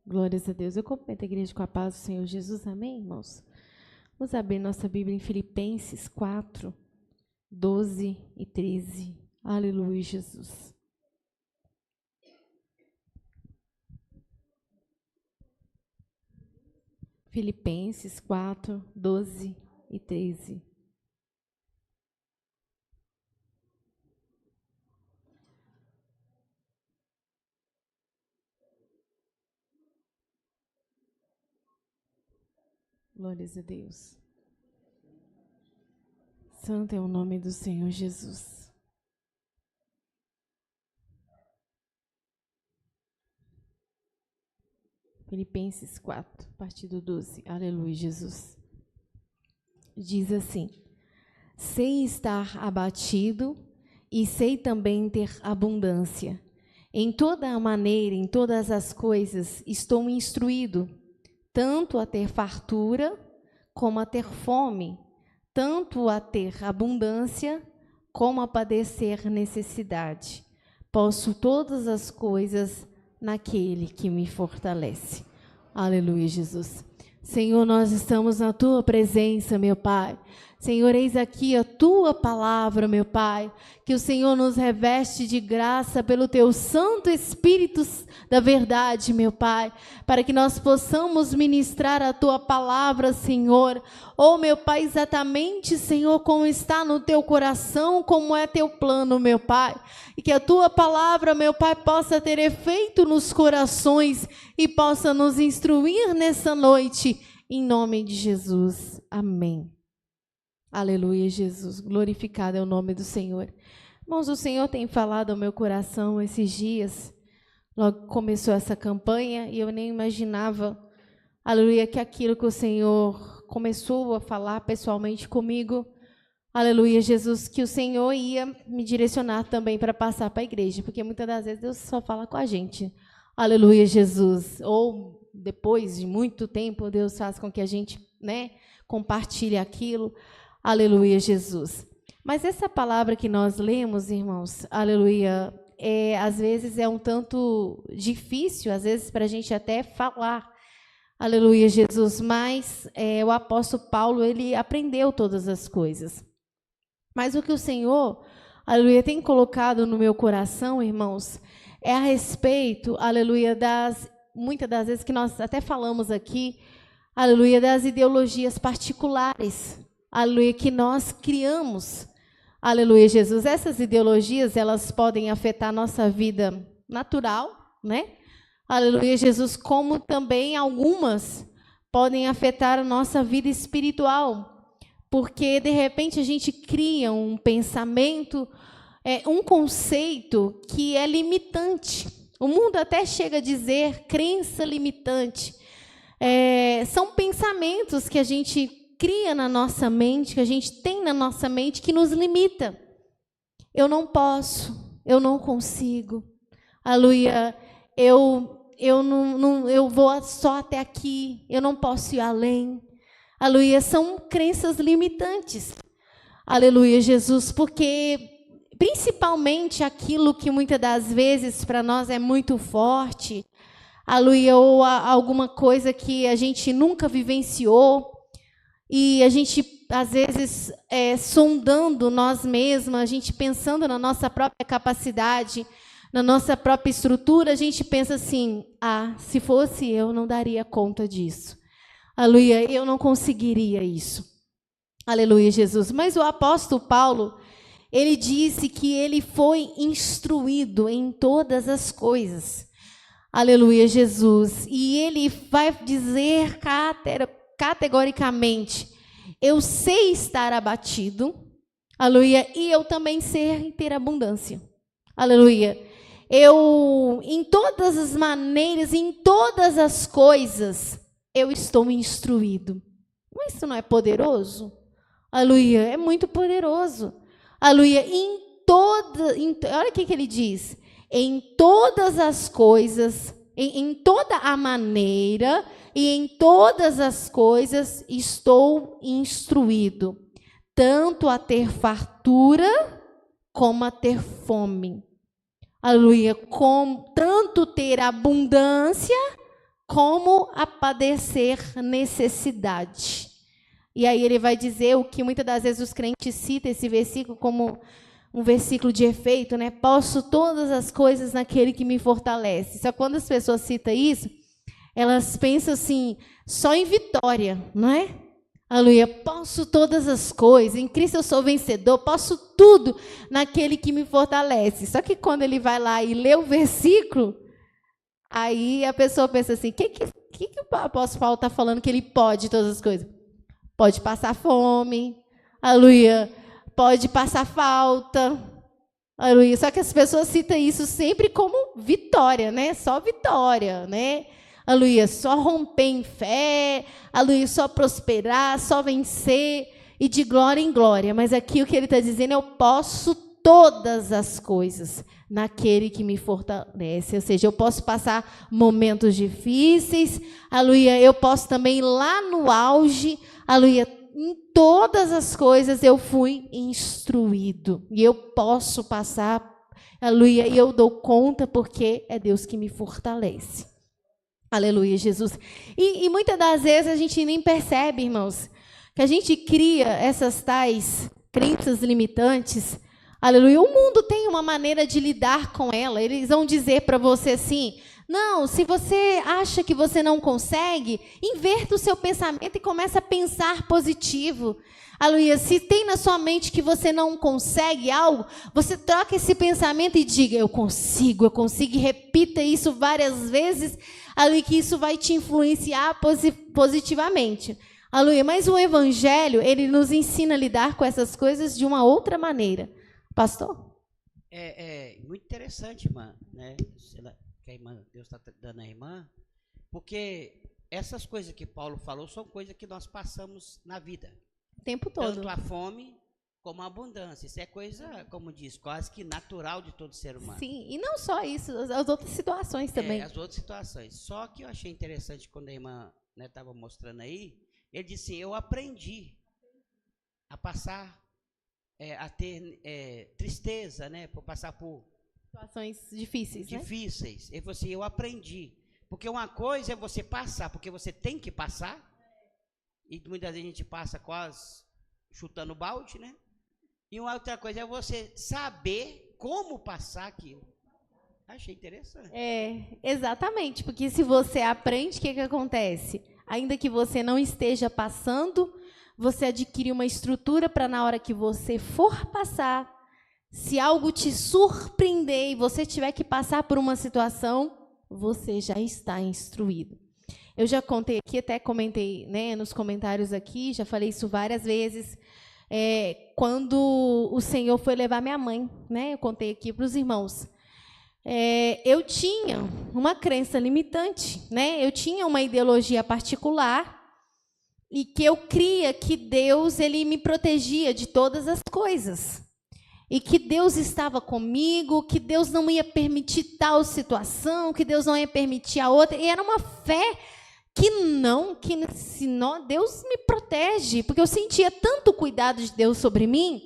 Glórias a Deus. Eu cumprimento a igreja com a paz do Senhor Jesus. Amém, irmãos? Vamos abrir nossa Bíblia em Filipenses 4, 12 e 13. Aleluia, Jesus. Filipenses 4, 12 e 13. Glórias a Deus. Santo é o nome do Senhor Jesus. Filipenses 4, a partir do 12. Aleluia, Jesus. Diz assim: sei estar abatido e sei também ter abundância. Em toda a maneira, em todas as coisas, estou instruído, tanto a ter fartura como a ter fome, tanto a ter abundância como a padecer necessidade. Posso todas as coisas naquele que me fortalece. Aleluia, Jesus. Senhor, nós estamos na Tua presença, meu Pai. Senhor, eis aqui a Tua palavra, meu Pai, que o Senhor nos reveste de graça pelo Teu Santo Espírito da verdade, meu Pai, para que nós possamos ministrar a Tua palavra, Senhor. Oh, meu Pai, exatamente, Senhor, como está no Teu coração, como é Teu plano, meu Pai. E que a Tua palavra, meu Pai, possa ter efeito nos corações e possa nos instruir nessa noite, em nome de Jesus. Amém. Aleluia, Jesus. Glorificado é o nome do Senhor. Irmãos, o Senhor tem falado ao meu coração esses dias. Logo começou essa campanha e eu nem imaginava, aleluia, que aquilo que o Senhor começou a falar pessoalmente comigo, aleluia, Jesus, que o Senhor ia me direcionar também para passar para a igreja, porque muitas das vezes Deus só fala com a gente. Aleluia, Jesus. Ou depois de muito tempo, Deus faz com que a gente, compartilhe aquilo. Aleluia, Jesus. Mas essa palavra que nós lemos, irmãos, aleluia, às vezes é um tanto difícil, às vezes para a gente até falar. Aleluia, Jesus. Mas o apóstolo Paulo, ele aprendeu todas as coisas. Mas o que o Senhor, aleluia, tem colocado no meu coração, irmãos, é a respeito, aleluia, muitas das vezes que nós até falamos aqui, aleluia, das ideologias particulares, aleluia, que nós criamos. Aleluia, Jesus. Essas ideologias, elas podem afetar a nossa vida natural, Aleluia, Jesus, como também algumas podem afetar a nossa vida espiritual, porque de repente a gente cria um pensamento, um conceito que é limitante. O mundo até chega a dizer crença limitante. São pensamentos que a gente cria na nossa mente, que a gente tem na nossa mente, que nos limita. Eu não posso, eu não consigo. Aleluia, eu vou só até aqui, eu não posso ir além. Aleluia, são crenças limitantes. Aleluia, Jesus, porque principalmente aquilo que muitas das vezes para nós é muito forte, aleluia, ou alguma coisa que a gente nunca vivenciou, e a gente, às vezes, sondando nós mesmos, a gente pensando na nossa própria capacidade, na nossa própria estrutura, a gente pensa assim, se fosse eu, não daria conta disso. Aleluia, eu não conseguiria isso. Aleluia, Jesus. Mas o apóstolo Paulo, ele disse que ele foi instruído em todas as coisas. Aleluia, Jesus. E ele vai dizer categoricamente, eu sei estar abatido, aleluia, e eu também sei ter abundância. Aleluia. Eu, em todas as maneiras, em todas as coisas, eu estou instruído. Mas isso não é poderoso? Aleluia, é muito poderoso. Aleluia, olha o que ele diz. Em todas as coisas, em toda a maneira e em todas as coisas estou instruído, tanto a ter fartura como a ter fome. Aleluia, tanto ter abundância como a padecer necessidade. E aí ele vai dizer o que muitas das vezes os crentes citam esse versículo como um versículo de efeito, né? Posso todas as coisas naquele que me fortalece. Só que quando as pessoas citam isso, elas pensam assim, só em vitória, não é? Aleluia, posso todas as coisas, em Cristo eu sou vencedor, posso tudo naquele que me fortalece. Só que quando ele vai lá e lê o versículo, aí a pessoa pensa assim, o que o apóstolo Paulo está falando que ele pode todas as coisas? Pode passar fome, aleluia, pode passar falta, aleluia. Só que as pessoas citam isso sempre como vitória, né? Só vitória, né? Aleluia, só romper em fé, aleluia, só prosperar, só vencer e de glória em glória. Mas aqui o que ele está dizendo, eu posso todas as coisas naquele que me fortalece. Ou seja, eu posso passar momentos difíceis, aleluia, eu posso também ir lá no auge, aleluia, em todas as coisas eu fui instruído. E eu posso passar, aleluia, e eu dou conta porque é Deus que me fortalece. Aleluia, Jesus. E muitas das vezes a gente nem percebe, irmãos, que a gente cria essas tais crenças limitantes. Aleluia. O mundo tem uma maneira de lidar com ela. Eles vão dizer para você assim, não, se você acha que você não consegue, inverta o seu pensamento e comece a pensar positivo. Aleluia. Se tem na sua mente que você não consegue algo, você troca esse pensamento e diga, eu consigo, e repita isso várias vezes, aleluia, que isso vai te influenciar positivamente. Aleluia. Mas o Evangelho, ele nos ensina a lidar com essas coisas de uma outra maneira. Pastor? É muito interessante, irmã, né? Que a irmã, Deus está dando à irmã, porque essas coisas que Paulo falou são coisas que nós passamos na vida. O tempo todo. Tanto a fome como a abundância. Isso é coisa, como diz, quase que natural de todo ser humano. Sim, e não só isso, as outras situações também. As outras situações. Só que eu achei interessante quando a irmã estava mostrando aí, ele disse assim, eu aprendi a passar, a ter tristeza, né? Por passar por situações difíceis, né? Difíceis. Ele falou assim, eu aprendi. Porque uma coisa é você passar, porque você tem que passar, e muitas vezes a gente passa quase chutando balde, né? E uma outra coisa é você saber como passar aquilo. Achei interessante. Exatamente, porque se você aprende, o que acontece? Ainda que você não esteja passando, você adquire uma estrutura para na hora que você for passar, se algo te surpreender e você tiver que passar por uma situação, você já está instruído. Eu já contei aqui, até comentei, né, nos comentários aqui, já falei isso várias vezes, quando o Senhor foi levar minha mãe, né, eu contei aqui para os irmãos. Eu tinha uma crença limitante, né, eu tinha uma ideologia particular e que eu cria que Deus ele me protegia de todas as coisas. E que Deus estava comigo, que Deus não ia permitir tal situação, que Deus não ia permitir a outra. E era uma fé que senão Deus me protege, porque eu sentia tanto cuidado de Deus sobre mim,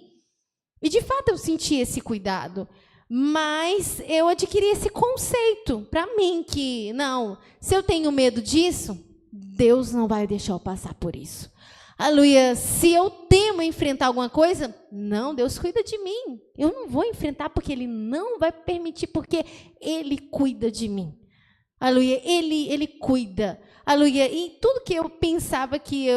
e de fato eu sentia esse cuidado, mas eu adquiri esse conceito para mim, que não, se eu tenho medo disso, Deus não vai deixar eu passar por isso. Aleluia, se eu temo enfrentar alguma coisa, não, Deus cuida de mim. Eu não vou enfrentar porque Ele não vai permitir, porque Ele cuida de mim. Aleluia, Ele cuida. Aleluia, e tudo que eu pensava que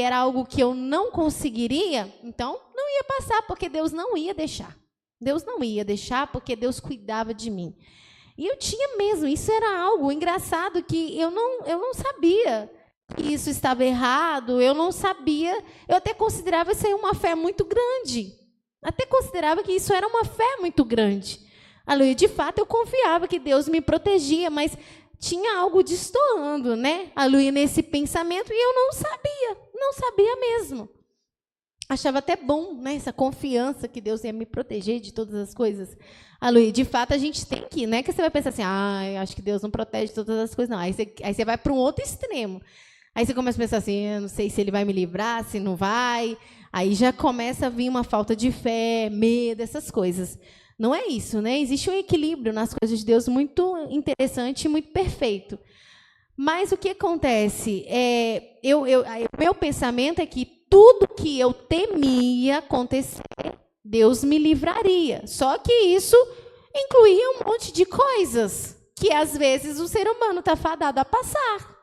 era algo que eu não conseguiria, então não ia passar, porque Deus não ia deixar. Deus não ia deixar, porque Deus cuidava de mim. E eu tinha mesmo, isso era algo engraçado que eu não sabia que isso estava errado, eu não sabia, eu até considerava isso aí uma fé muito grande, até considerava que isso era uma fé muito grande. Aleluia, de fato eu confiava que Deus me protegia, mas tinha algo destoando, né? Aleluia, nesse pensamento, e eu não sabia mesmo. Achava até bom, né, essa confiança que Deus ia me proteger de todas as coisas. Aleluia, de fato a gente tem que, né, que você vai pensar assim, eu acho que Deus não protege de todas as coisas, não. Aí você vai para um outro extremo. Aí você começa a pensar assim, eu não sei se Ele vai me livrar, se não vai. Aí já começa a vir uma falta de fé, medo, essas coisas. Não é isso, né? Existe um equilíbrio nas coisas de Deus muito interessante e muito perfeito. Mas o que acontece? Meu pensamento é que tudo que eu temia acontecer, Deus me livraria. Só que isso incluía um monte de coisas que às vezes o ser humano está fadado a passar,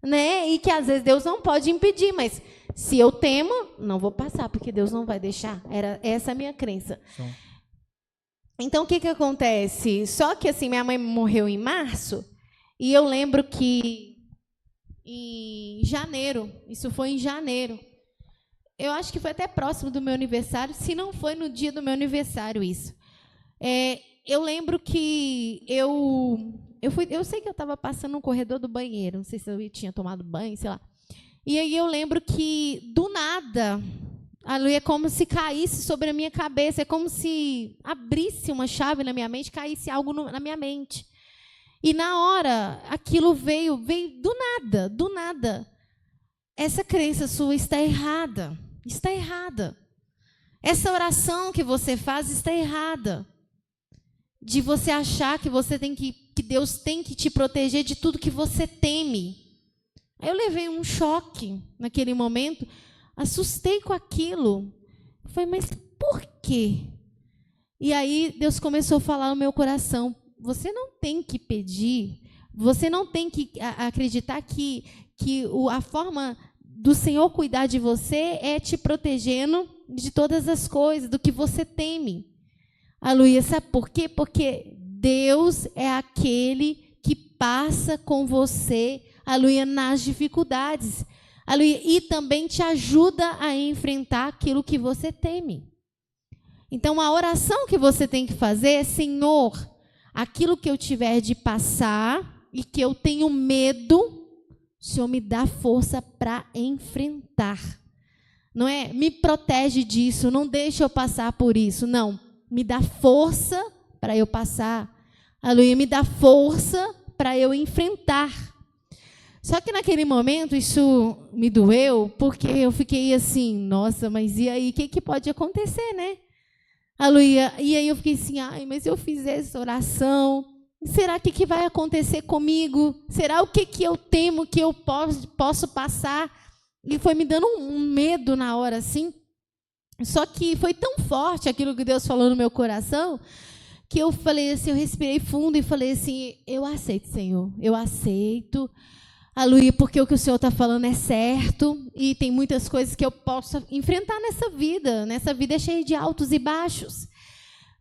né? E que às vezes Deus não pode impedir, mas se eu temo, não vou passar, porque Deus não vai deixar. Era essa a minha crença. Então, o que acontece? Só que assim, minha mãe morreu em março, e eu lembro que em janeiro, isso foi em janeiro, eu acho que foi até próximo do meu aniversário, se não foi no dia do meu aniversário isso. Eu lembro que eu sei que eu estava passando no corredor do banheiro, não sei se eu tinha tomado banho, sei lá. E aí eu lembro que, do nada, é como se caísse sobre a minha cabeça, é como se abrisse uma chave na minha mente, caísse algo na minha mente. E na hora, aquilo veio do nada. Essa crença sua está errada. Está errada. Essa oração que você faz está errada. De você achar que que Deus tem que te proteger de tudo que você teme. Aí eu levei um choque naquele momento, assustei com aquilo. Falei, mas por quê? E aí Deus começou a falar no meu coração, você não tem que pedir, você não tem que acreditar que a forma do Senhor cuidar de você é te protegendo de todas as coisas, do que você teme. Aleluia, sabe por quê? Porque Deus é aquele que passa com você, aleluia, nas dificuldades, aleluia, e também te ajuda a enfrentar aquilo que você teme. Então, a oração que você tem que fazer é, Senhor, aquilo que eu tiver de passar e que eu tenho medo, o Senhor me dá força para enfrentar. Não é? Me protege disso, não deixa eu passar por isso. Não, me dá força para eu passar. Aleluia, me dá força para eu enfrentar. Só que naquele momento isso me doeu, porque eu fiquei assim, nossa, mas e aí, o que pode acontecer, né? Aleluia. E aí eu fiquei assim, ai, mas eu fiz essa oração, será que vai acontecer comigo? Será o que eu temo que eu posso passar? E foi me dando um medo na hora, assim. Só que foi tão forte aquilo que Deus falou no meu coração, que eu falei assim, eu respirei fundo e falei assim, eu aceito, Senhor, eu aceito. Aleluia, porque o que o Senhor está falando é certo e tem muitas coisas que eu posso enfrentar nessa vida. Nessa vida é cheia de altos e baixos.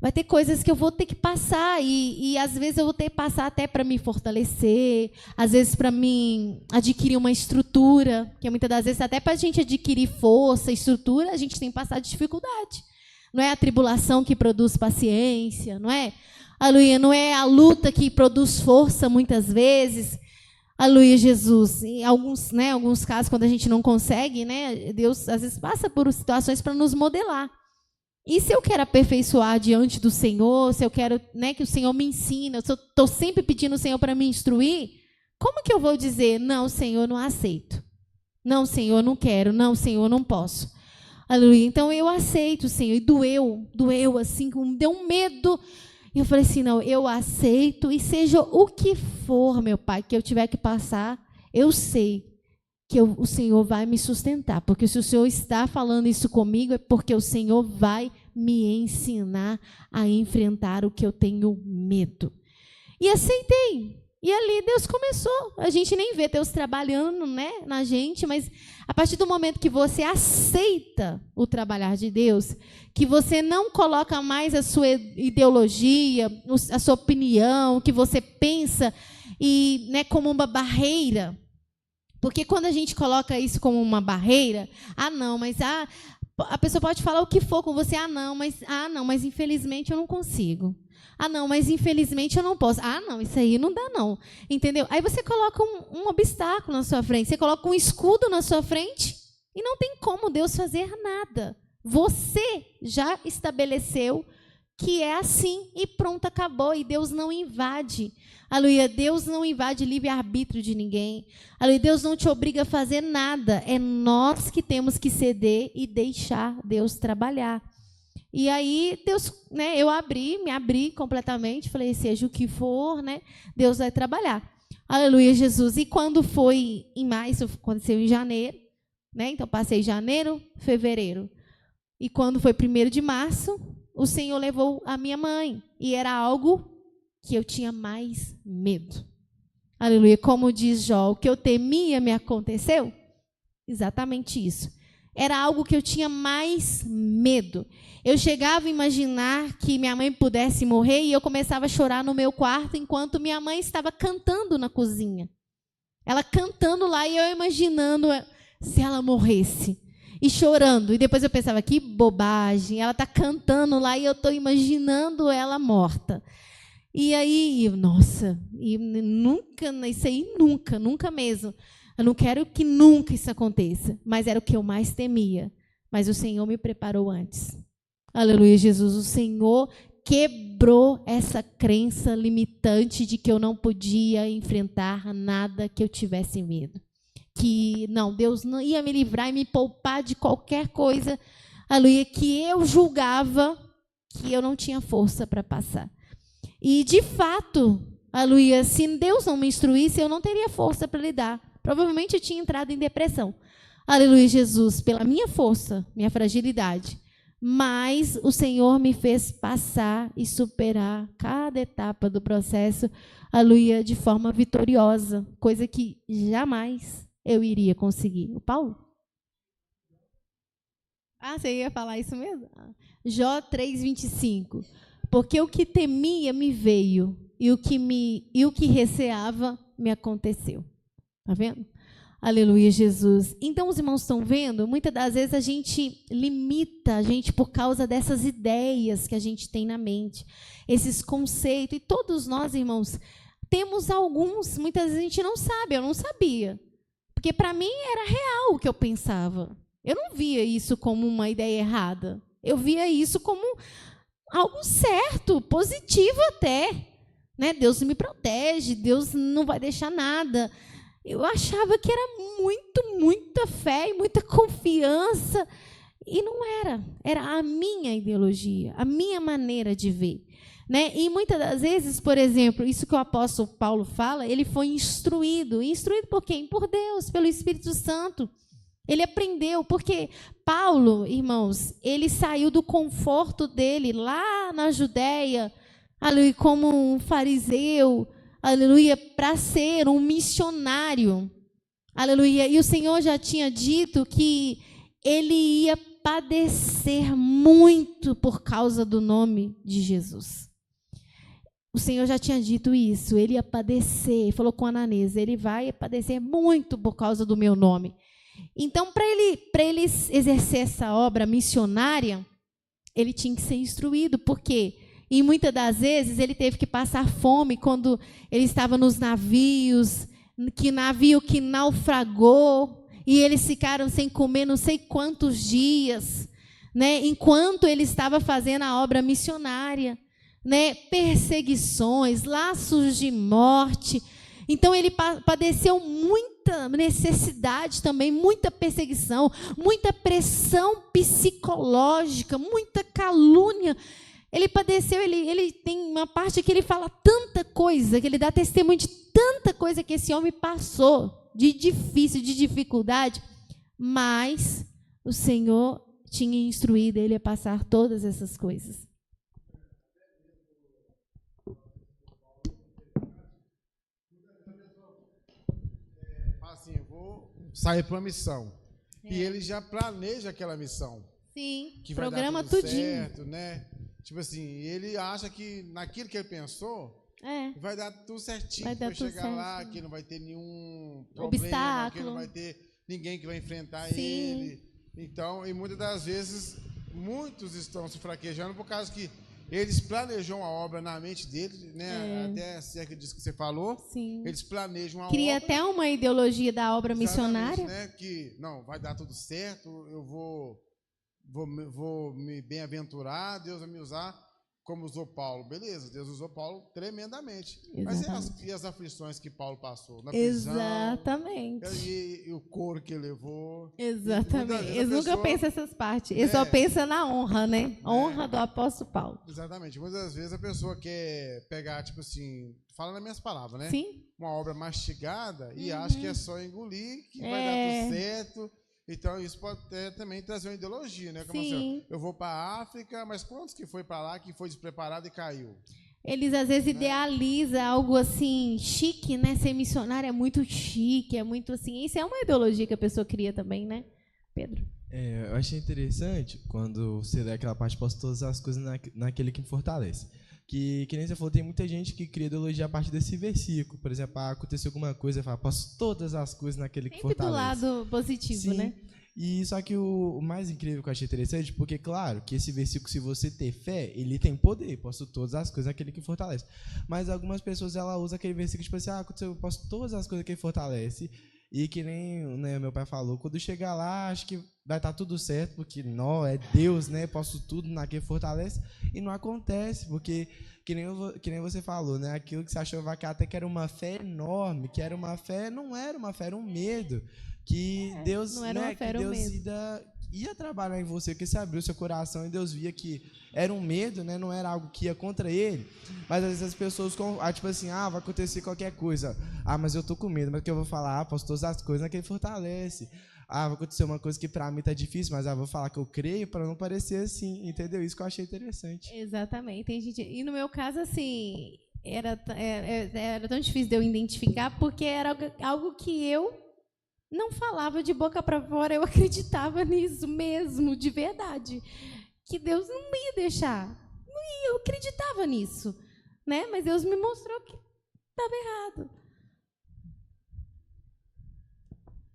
Vai ter coisas que eu vou ter que passar e às vezes eu vou ter que passar até para me fortalecer, às vezes para mim adquirir uma estrutura, que muitas das vezes até para a gente adquirir força, estrutura, a gente tem que passar de dificuldade. Não é a tribulação que produz paciência, não é? Aleluia, não é a luta que produz força muitas vezes. Aleluia, Jesus. Em alguns casos, quando a gente não consegue, né, Deus às vezes passa por situações para nos modelar. E se eu quero aperfeiçoar diante do Senhor, se eu quero, né, que o Senhor me ensine, se eu estou sempre pedindo ao Senhor para me instruir, como que eu vou dizer, não, Senhor, não aceito. Não, Senhor, não quero. Não, Senhor, não posso. Aleluia. Então, eu aceito, Senhor. E doeu assim, deu um medo. E eu falei assim, não, eu aceito, e seja o que for, meu Pai, que eu tiver que passar, eu sei que o Senhor vai me sustentar, porque se o Senhor está falando isso comigo, é porque o Senhor vai me ensinar a enfrentar o que eu tenho medo. E aceitei. E ali Deus começou. A gente nem vê Deus trabalhando, né, na gente, mas a partir do momento que você aceita o trabalhar de Deus, que você não coloca mais a sua ideologia, a sua opinião, o que você pensa, e, né, como uma barreira. Porque quando a gente coloca isso como uma barreira, a pessoa pode falar o que for com você, mas infelizmente eu não consigo. Mas infelizmente eu não posso. Não, isso aí não dá não. Entendeu? Aí você coloca um obstáculo na sua frente, você coloca um escudo na sua frente e não tem como Deus fazer nada. Você já estabeleceu que é assim e pronto, acabou. E Deus não invade. Aleluia, Deus não invade livre-arbítrio de ninguém. Aleluia, Deus não te obriga a fazer nada. É nós que temos que ceder e deixar Deus trabalhar. E aí, Deus, né, eu me abri completamente, falei, seja o que for, né, Deus vai trabalhar. Aleluia, Jesus. E quando foi em maio, isso aconteceu em janeiro, né? Então, passei janeiro, fevereiro. E quando foi 1º de março, o Senhor levou a minha mãe. E era algo que eu tinha mais medo. Aleluia. Como diz Jó, o que eu temia me aconteceu? Exatamente isso. Era algo que eu tinha mais medo. Eu chegava a imaginar que minha mãe pudesse morrer e eu começava a chorar no meu quarto enquanto minha mãe estava cantando na cozinha. Ela cantando lá e eu imaginando se ela morresse. E chorando. E depois eu pensava, que bobagem. Ela está cantando lá e eu estou imaginando ela morta. E aí, nossa, e nunca, isso aí nunca mesmo. Eu não quero que nunca isso aconteça. Mas era o que eu mais temia. Mas o Senhor me preparou antes. Aleluia, Jesus. O Senhor quebrou essa crença limitante de que eu não podia enfrentar nada que eu tivesse medo. Que não, Deus não ia me livrar e me poupar de qualquer coisa, aleluia, que eu julgava que eu não tinha força para passar. E, de fato, aleluia, se Deus não me instruísse, eu não teria força para lidar. Provavelmente eu tinha entrado em depressão. Aleluia, Jesus, pela minha força, minha fragilidade. Mas o Senhor me fez passar e superar cada etapa do processo, aleluia, de forma vitoriosa, coisa que jamais eu iria conseguir. O Paulo? Você ia falar isso mesmo? Jó 3:25. Porque o que temia me veio, e o que receava me aconteceu. Está vendo? Aleluia, Jesus. Então, os irmãos estão vendo? Muitas das vezes a gente limita a gente por causa dessas ideias que a gente tem na mente, esses conceitos. E todos nós, irmãos, temos alguns, muitas vezes a gente não sabe, eu não sabia. Porque para mim era real o que eu pensava. Eu não via isso como uma ideia errada. Eu via isso como algo certo, positivo até. Né? Deus me protege, Deus não vai deixar nada. Eu achava que era muita fé e muita confiança. E não era. Era a minha ideologia, a minha maneira de ver. Né? E muitas das vezes, por exemplo, isso que o apóstolo Paulo fala, ele foi instruído. Instruído por quem? Por Deus, pelo Espírito Santo. Ele aprendeu, porque Paulo, irmãos, ele saiu do conforto dele lá na Judéia, aleluia, como um fariseu, aleluia, para ser um missionário. Aleluia. E o Senhor já tinha dito que ele ia padecer muito por causa do nome de Jesus. O Senhor já tinha dito isso, ele ia padecer, falou com Ananias, ele vai padecer muito por causa do meu nome. Então, para ele exercer essa obra missionária, ele tinha que ser instruído, porque e muitas das vezes ele teve que passar fome quando ele estava nos navios, que navio que naufragou, e eles ficaram sem comer não sei quantos dias, né, enquanto ele estava fazendo a obra missionária. Né, perseguições, laços de morte. Então ele padeceu muita necessidade também, muita perseguição, muita pressão psicológica, muita calúnia. Ele padeceu, ele tem uma parte que ele fala tanta coisa, que ele dá testemunho de tanta coisa que esse homem passou, de difícil, de dificuldade, mas o Senhor tinha instruído ele a passar todas essas coisas. Sai para uma missão. E ele já planeja aquela missão. Sim, que programa vai dar tudo tudinho. certo, né? Tipo assim, ele acha que naquilo que ele pensou, vai dar tudo certinho. Vai dar tudo chegar certo. lá, que não vai ter nenhum problema, Obstáculo. que não vai ter ninguém que vai enfrentar Sim. ele. Então, e muitas das vezes, muitos estão se fraquejando por causa que eles planejam a obra na mente deles, né? Até cerca disso que você falou. Sim. Eles planejam a Cria obra. até uma ideologia da obra Exatamente, missionária. né? Que não, vai dar tudo certo, eu vou me bem-aventurar, Deus vai me usar. como usou Paulo, beleza, Deus usou Paulo tremendamente. Exatamente. Mas e as aflições que Paulo passou? Na prisão, Exatamente. e o couro que ele levou. Exatamente. Eles nunca pessoa, pensam essas partes. Eles só pensam na honra, né? Honra do apóstolo Paulo. Exatamente. Muitas vezes a pessoa quer pegar, tipo assim, fala nas minhas palavras, né? Sim. Uma obra mastigada e acha que é só engolir, que vai dar tudo certo. Então, isso pode também trazer uma ideologia, né? Como assim, eu vou para a África, mas quantos que foi para lá, que foi despreparado e caiu? Eles, às vezes, idealizam algo assim, chique, né? Ser missionário é muito chique, é muito assim. Isso é uma ideologia que a pessoa cria também, né, Pedro? Eu achei interessante quando você lê aquela parte, posto todas as coisas naquele que me fortalece. Que nem você falou, tem muita gente que cria ideologia a partir desse versículo. Por exemplo, aconteceu alguma coisa, fala, posso todas as coisas naquele que fortalece. Sempre do lado positivo, sim, né? E só que o mais incrível que eu achei interessante, porque, claro, que esse versículo, se você ter fé, ele tem poder, posso todas as coisas naquele que fortalece. Mas algumas pessoas, ela usa aquele versículo, tipo assim, eu posso todas as coisas que ele fortalece. E que nem, né, meu pai falou, quando chegar lá, acho que vai estar tudo certo, porque não, é Deus, né? Posso tudo naquele fortalece. E não acontece, porque, que nem você falou, né? Aquilo que você achou que até que era uma fé enorme, que era uma fé, não era uma fé, era um medo. Que Deus, não era uma fé, que Deus ia trabalhar em você, que você abriu seu coração e Deus via que era um medo, né? Não era algo que ia contra ele. Mas às vezes as pessoas, tipo assim, vai acontecer qualquer coisa. Mas eu tô com medo, mas o que eu vou falar? Posso todas as coisas naquele fortalece. Vai acontecer uma coisa que pra mim tá difícil, mas vou falar que eu creio para não parecer assim, entendeu? Isso que eu achei interessante. Exatamente. Tem gente, e no meu caso, assim, era tão difícil de eu identificar, porque era algo que eu não falava de boca para fora, eu acreditava nisso mesmo, de verdade. Que Deus não ia deixar. Eu acreditava nisso, né? Mas Deus me mostrou que estava errado.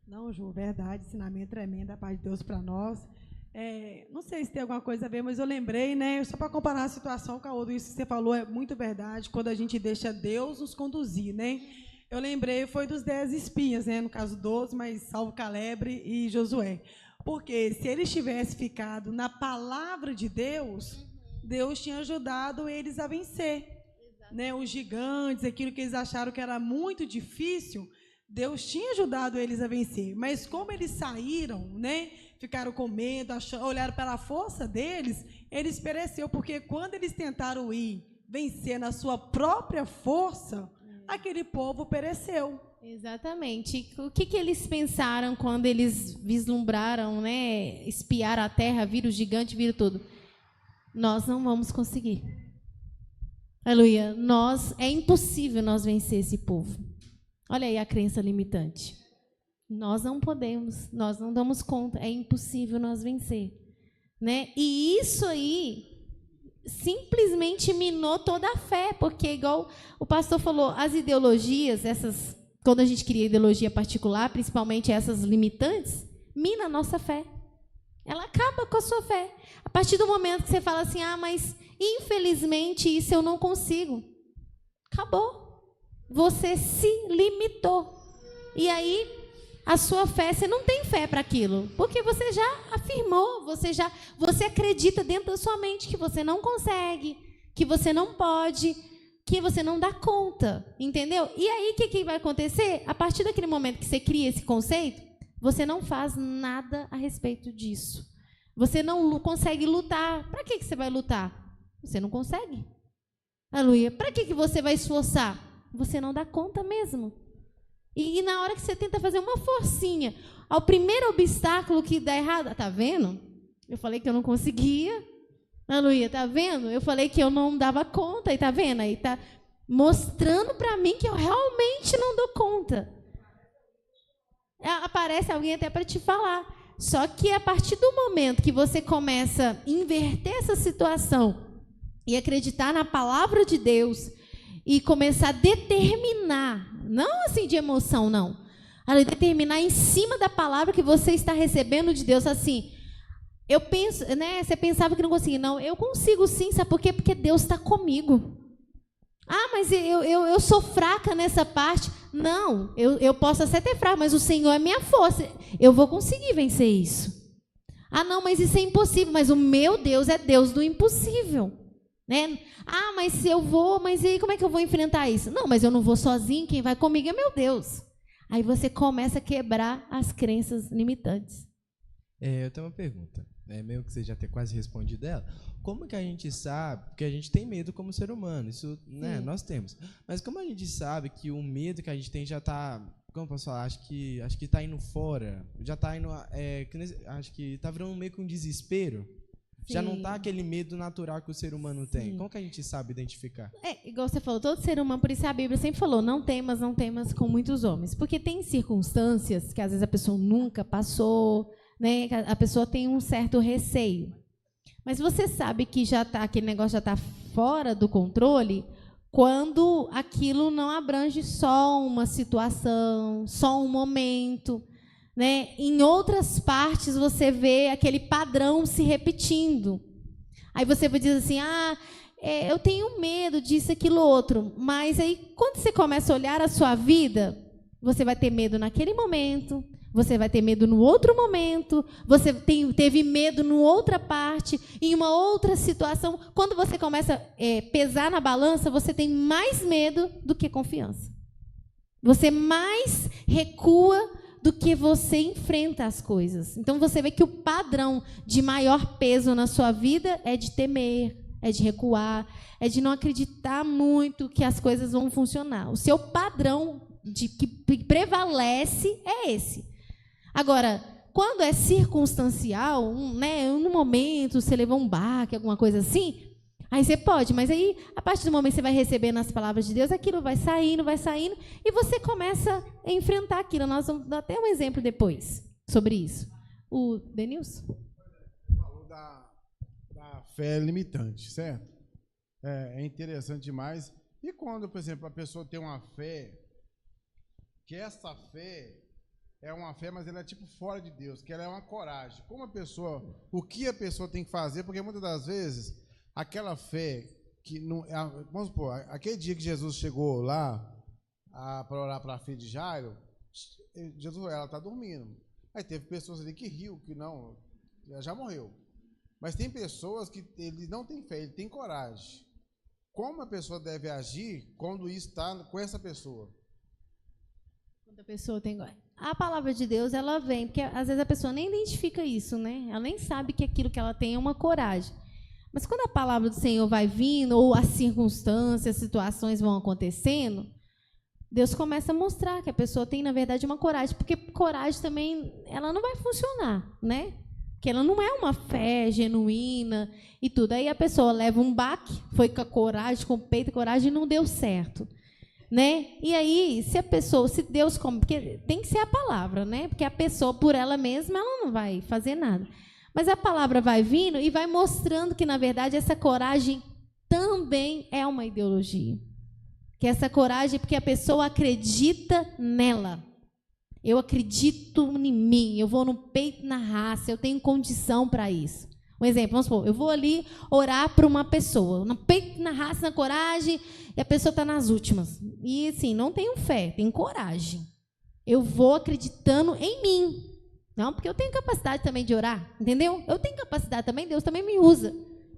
Não, Ju, verdade, ensinamento tremendo, a paz de Deus para nós. Não sei se tem alguma coisa a ver, mas eu lembrei, né? Só para comparar a situação com a outra, isso que você falou é muito verdade, quando a gente deixa Deus nos conduzir, né? Eu lembrei, foi dos 10 espias, né? No caso 12, mas salvo Caleb e Josué. Porque se eles tivessem ficado na palavra de Deus, Deus tinha ajudado eles a vencer. Né? Os gigantes, aquilo que eles acharam que era muito difícil, Deus tinha ajudado eles a vencer. Mas como eles saíram, né? Ficaram com medo, olharam pela força deles, eles pereceram. Porque quando eles tentaram vencer na sua própria força, aquele povo pereceu. Exatamente. O que eles pensaram quando eles vislumbraram, né? Espiaram a terra, viram o gigante, viram tudo? Nós não vamos conseguir. Aleluia. É impossível nós vencer esse povo. Olha aí a crença limitante. Nós não podemos, nós não damos conta, é impossível nós vencer. Né? E isso aí simplesmente minou toda a fé, porque, igual o pastor falou, as ideologias, quando a gente cria ideologia particular, principalmente essas limitantes, mina a nossa fé. Ela acaba com a sua fé. A partir do momento que você fala assim, mas infelizmente isso eu não consigo. Acabou. Você se limitou. E aí, a sua fé, você não tem fé para aquilo, porque você já afirmou, você acredita dentro da sua mente que você não consegue, que você não pode, que você não dá conta, entendeu? E aí, o que vai acontecer? A partir daquele momento que você cria esse conceito, você não faz nada a respeito disso. Você não consegue lutar. Para que você vai lutar? Você não consegue. Aleluia. Para que você vai esforçar? Você não dá conta mesmo. E na hora que você tenta fazer uma forcinha, ao primeiro obstáculo que dá errado, tá vendo? Eu falei que eu não conseguia. Aleluia, tá vendo? Eu falei que eu não dava conta, e tá vendo? Aí tá mostrando para mim que eu realmente não dou conta. Aparece alguém até para te falar. Só que a partir do momento que você começa a inverter essa situação e acreditar na palavra de Deus e começar a determinar, não assim de emoção, não, a determinar em cima da palavra que você está recebendo de Deus, assim, eu penso, né? Você pensava que não conseguia, não, eu consigo sim, sabe por quê? Porque Deus está comigo. Mas eu sou fraca nessa parte. Não, eu posso até ter fraca, mas o Senhor é minha força. Eu vou conseguir vencer isso. Não, mas isso é impossível. Mas o meu Deus é Deus do impossível. Né? Ah, mas se eu vou, mas e aí como é que eu vou enfrentar isso? Não, mas eu não vou sozinho, quem vai comigo é meu Deus. Aí você começa a quebrar as crenças limitantes. Eu tenho uma pergunta, mesmo que você já tenha quase respondido ela. Como que a gente sabe, porque a gente tem medo como ser humano, isso, né, nós temos. Mas como a gente sabe que o medo que a gente tem já está, como eu posso falar, acho que está indo fora, já está indo, acho que está virando meio que um desespero. Já não está aquele medo natural que o ser humano tem. Como que a gente sabe identificar? Igual você falou, todo ser humano, por isso a Bíblia sempre falou, não temas com muitos homens. Porque tem circunstâncias que às vezes a pessoa nunca passou, né? A pessoa tem um certo receio. Mas você sabe que aquele negócio já está fora do controle quando aquilo não abrange só uma situação, só um momento. Né? Em outras partes você vê aquele padrão se repetindo. Aí você vai dizer assim, eu tenho medo disso, aquilo, outro. Mas aí quando você começa a olhar a sua vida, você vai ter medo naquele momento, você vai ter medo no outro momento, você teve medo numa outra parte, em uma outra situação. Quando você começa a pesar na balança, você tem mais medo do que confiança. Você mais recua do que você enfrenta as coisas. Então, você vê que o padrão de maior peso na sua vida é de temer, é de recuar, é de não acreditar muito que as coisas vão funcionar. O seu padrão que prevalece é esse. Agora, quando é circunstancial, no momento, você levou um baque, alguma coisa assim, aí você pode, mas aí, a partir do momento que você vai recebendo as palavras de Deus, aquilo vai saindo, e você começa a enfrentar aquilo. Nós vamos dar até um exemplo depois sobre isso. O Denilson? Você falou da fé limitante, certo? É interessante demais. E quando, por exemplo, a pessoa tem uma fé, que essa fé é uma fé, mas ela é tipo fora de Deus, que ela é uma coragem. O que a pessoa tem que fazer, porque muitas das vezes aquela fé que não, vamos supor, aquele dia que Jesus chegou lá para orar para a filha de Jairo, Jesus, ela está dormindo. Aí teve pessoas ali que riu, que não, ela já morreu. Mas tem pessoas que ele não tem fé, ele tem coragem. Como a pessoa deve agir quando isso está com essa pessoa? Quando a pessoa tem... A palavra de Deus, ela vem, porque às vezes a pessoa nem identifica isso, né? Ela nem sabe que aquilo que ela tem é uma coragem. Mas quando a palavra do Senhor vai vindo, ou as circunstâncias, as situações vão acontecendo, Deus começa a mostrar que a pessoa tem, na verdade, uma coragem, porque coragem também, ela não vai funcionar, né? Porque ela não é uma fé genuína e tudo. Aí a pessoa leva um baque, foi com a coragem, com o peito e coragem, e não deu certo. Né? E aí, se Deus... Porque tem que ser a palavra, né? Porque a pessoa, por ela mesma, ela não vai fazer nada. Mas a palavra vai vindo e vai mostrando que, na verdade, essa coragem também é uma ideologia. Que essa coragem é porque a pessoa acredita nela. Eu acredito em mim, eu vou no peito, na raça, eu tenho condição para isso. Um exemplo, vamos supor, eu vou ali orar para uma pessoa, no peito, na raça, na coragem, e a pessoa está nas últimas. E, assim, não tenho fé, tenho coragem. Eu vou acreditando em mim. Não, porque eu tenho capacidade também de orar, entendeu? Eu tenho capacidade também, Deus também me usa.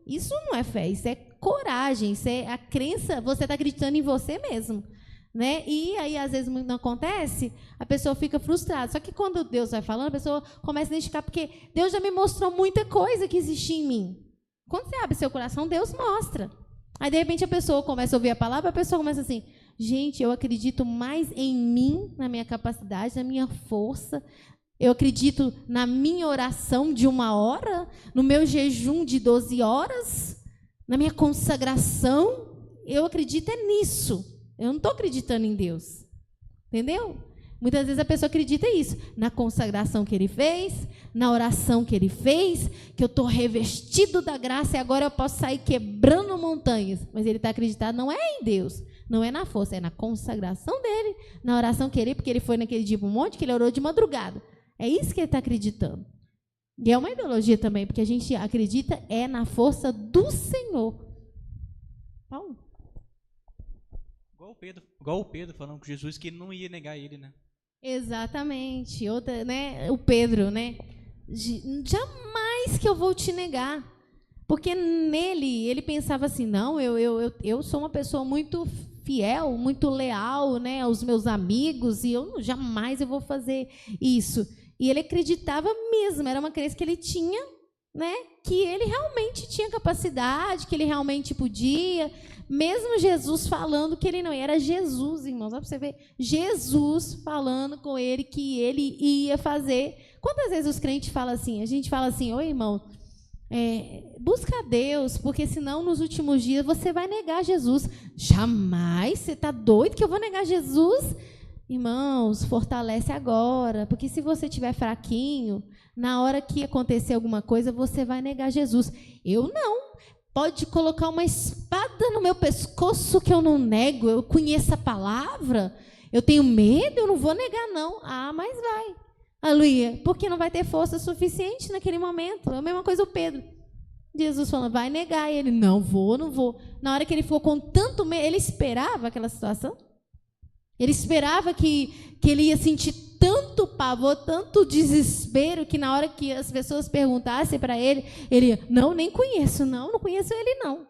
Isso não é fé, isso é coragem, isso é a crença, você está acreditando em você mesmo. Né? E aí, às vezes, não acontece, a pessoa fica frustrada. Só que quando Deus vai falando, a pessoa começa a identificar, porque Deus já me mostrou muita coisa que existia em mim. Quando você abre seu coração, Deus mostra. Aí, de repente, a pessoa começa a ouvir a palavra, a pessoa começa assim, gente, eu acredito mais em mim, na minha capacidade, na minha força. Eu acredito na minha oração de 1 hora, no meu jejum de 12 horas, na minha consagração. Eu acredito nisso. Eu não estou acreditando em Deus. Entendeu? Muitas vezes a pessoa acredita nisso. Na consagração que ele fez, na oração que ele fez, que eu estou revestido da graça e agora eu posso sair quebrando montanhas. Mas ele está acreditado não é em Deus, não é na força, é na consagração dele, na oração que ele, porque ele foi naquele dia para um monte, que ele orou de madrugada. É isso que ele está acreditando. E é uma ideologia também, porque a gente acredita na força do Senhor. Paulo? Igual o Pedro falando com Jesus que ele não ia negar ele, né? Exatamente. Outra, né? O Pedro, né? Jamais que eu vou te negar. Porque nele, ele pensava assim, não, eu sou uma pessoa muito fiel, muito leal, né, aos meus amigos, e jamais eu vou fazer isso. E ele acreditava mesmo, era uma crença que ele tinha, né, que ele realmente tinha capacidade, que ele realmente podia, mesmo Jesus falando que ele não era Jesus, irmãos, só para você ver, Jesus falando com ele que ele ia fazer. Quantas vezes os crentes falam assim? A gente fala assim, oi, irmão, busca a Deus, porque senão nos últimos dias você vai negar Jesus. Jamais, você está doido que eu vou negar Jesus? Irmãos, fortalece agora, porque se você estiver fraquinho, na hora que acontecer alguma coisa, você vai negar Jesus. Eu não. Pode colocar uma espada no meu pescoço que eu não nego, eu conheço a palavra, eu tenho medo, eu não vou negar, não. Ah, mas vai. Aleluia. Porque não vai ter força suficiente naquele momento. É a mesma coisa o Pedro. Jesus falando, vai negar. E ele, não vou. Na hora que ele ficou com tanto medo, ele esperava aquela situação. Ele esperava que ele ia sentir tanto pavor, tanto desespero, que na hora que as pessoas perguntassem para ele, ele ia, não, nem conheço, não conheço ele, não.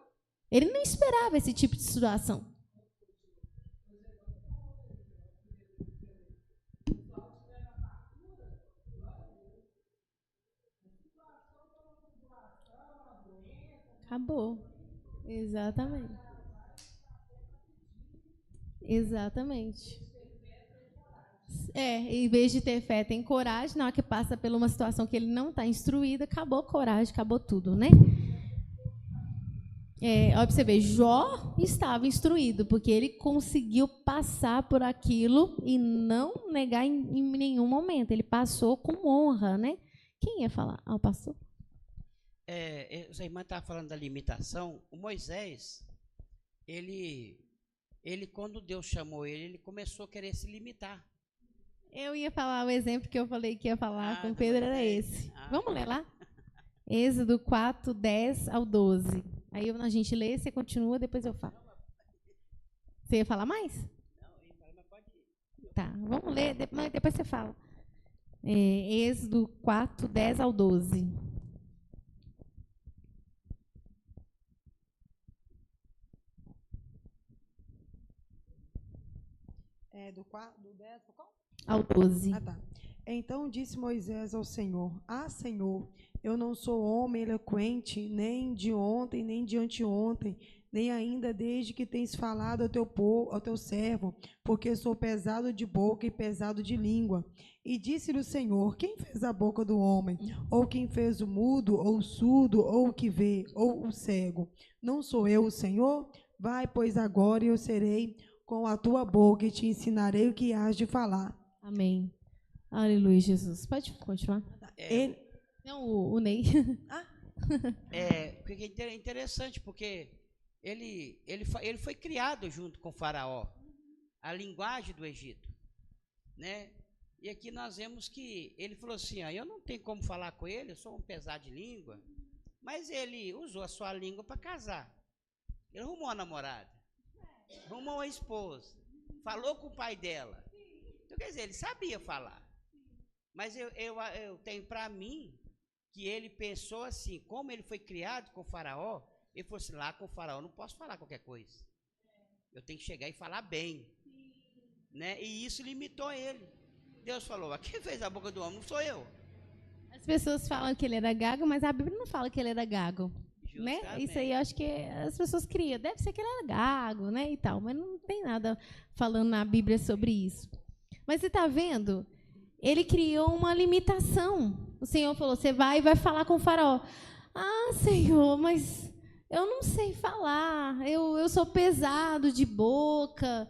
Ele não esperava esse tipo de situação. Acabou. Exatamente. Em vez de ter fé, tem coragem. Na hora que passa por uma situação que ele não está instruído, acabou a coragem, acabou tudo, né? Olha para você ver, Jó estava instruído, porque ele conseguiu passar por aquilo e não negar em nenhum momento. Ele passou com honra, né? Quem ia falar? O pastor? A irmã estava falando da limitação. O Moisés, ele quando Deus chamou ele começou a querer se limitar. Eu ia falar o exemplo que eu falei que ia falar com Pedro, era esse. Vamos ler lá? Êxodo 4, 10 ao 12. Aí a gente lê, você continua, depois eu falo. Você ia falar mais? Não, eu ia falar, mas pode ir. Tá, vamos ler, depois você fala. Êxodo 4, 10 ao 12. Do 10 qual? Ao 12. Ah, tá. Então disse Moisés ao Senhor, Senhor, eu não sou homem eloquente, nem de ontem, nem de anteontem, nem ainda desde que tens falado ao teu servo, porque sou pesado de boca e pesado de língua. E disse-lhe o Senhor, quem fez a boca do homem? Ou quem fez o mudo, ou o surdo, ou o que vê, ou o cego? Não sou eu o Senhor? Vai, pois, agora e eu serei com a tua boca e te ensinarei o que hás de falar. Amém. Aleluia, Jesus. Pode continuar? Não, o Ney. Porque é interessante, porque ele foi criado junto com o faraó, a linguagem do Egito, né? E aqui nós vemos que ele falou assim, eu não tenho como falar com ele, eu sou um pesado de língua, mas ele usou a sua língua para casar. Ele arrumou uma namorada, arrumou uma esposa, falou com o pai dela. Então, quer dizer, ele sabia falar. Mas eu tenho para mim que ele pensou assim, como ele foi criado com o faraó, ele falou assim, lá com o faraó eu não posso falar qualquer coisa. Eu tenho que chegar e falar bem. Né? E isso limitou ele. Deus falou, quem fez a boca do homem? Não sou eu. As pessoas falam que ele era gago, mas a Bíblia não fala que ele era gago. Né? Isso aí eu acho que as pessoas criam. Deve ser que ele era gago, né? E tal, mas não tem nada falando na Bíblia sobre isso. Mas você está vendo? Ele criou uma limitação. O Senhor falou, você vai falar com o faraó. Senhor, mas eu não sei falar. Eu sou pesado de boca.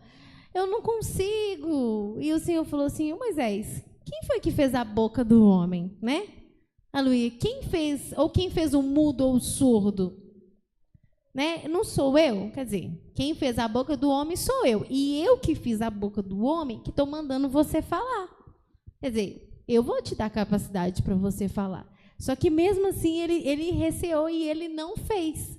Eu não consigo. E o Senhor falou assim, Moisés, quem foi que fez a boca do homem, né? Aleluia. Quem fez o mudo ou o surdo? Né? Não sou eu? Quer dizer, quem fez a boca do homem sou eu. E eu que fiz a boca do homem que estou mandando você falar. Quer dizer, eu vou te dar capacidade para você falar. Só que mesmo assim ele receou e ele não fez.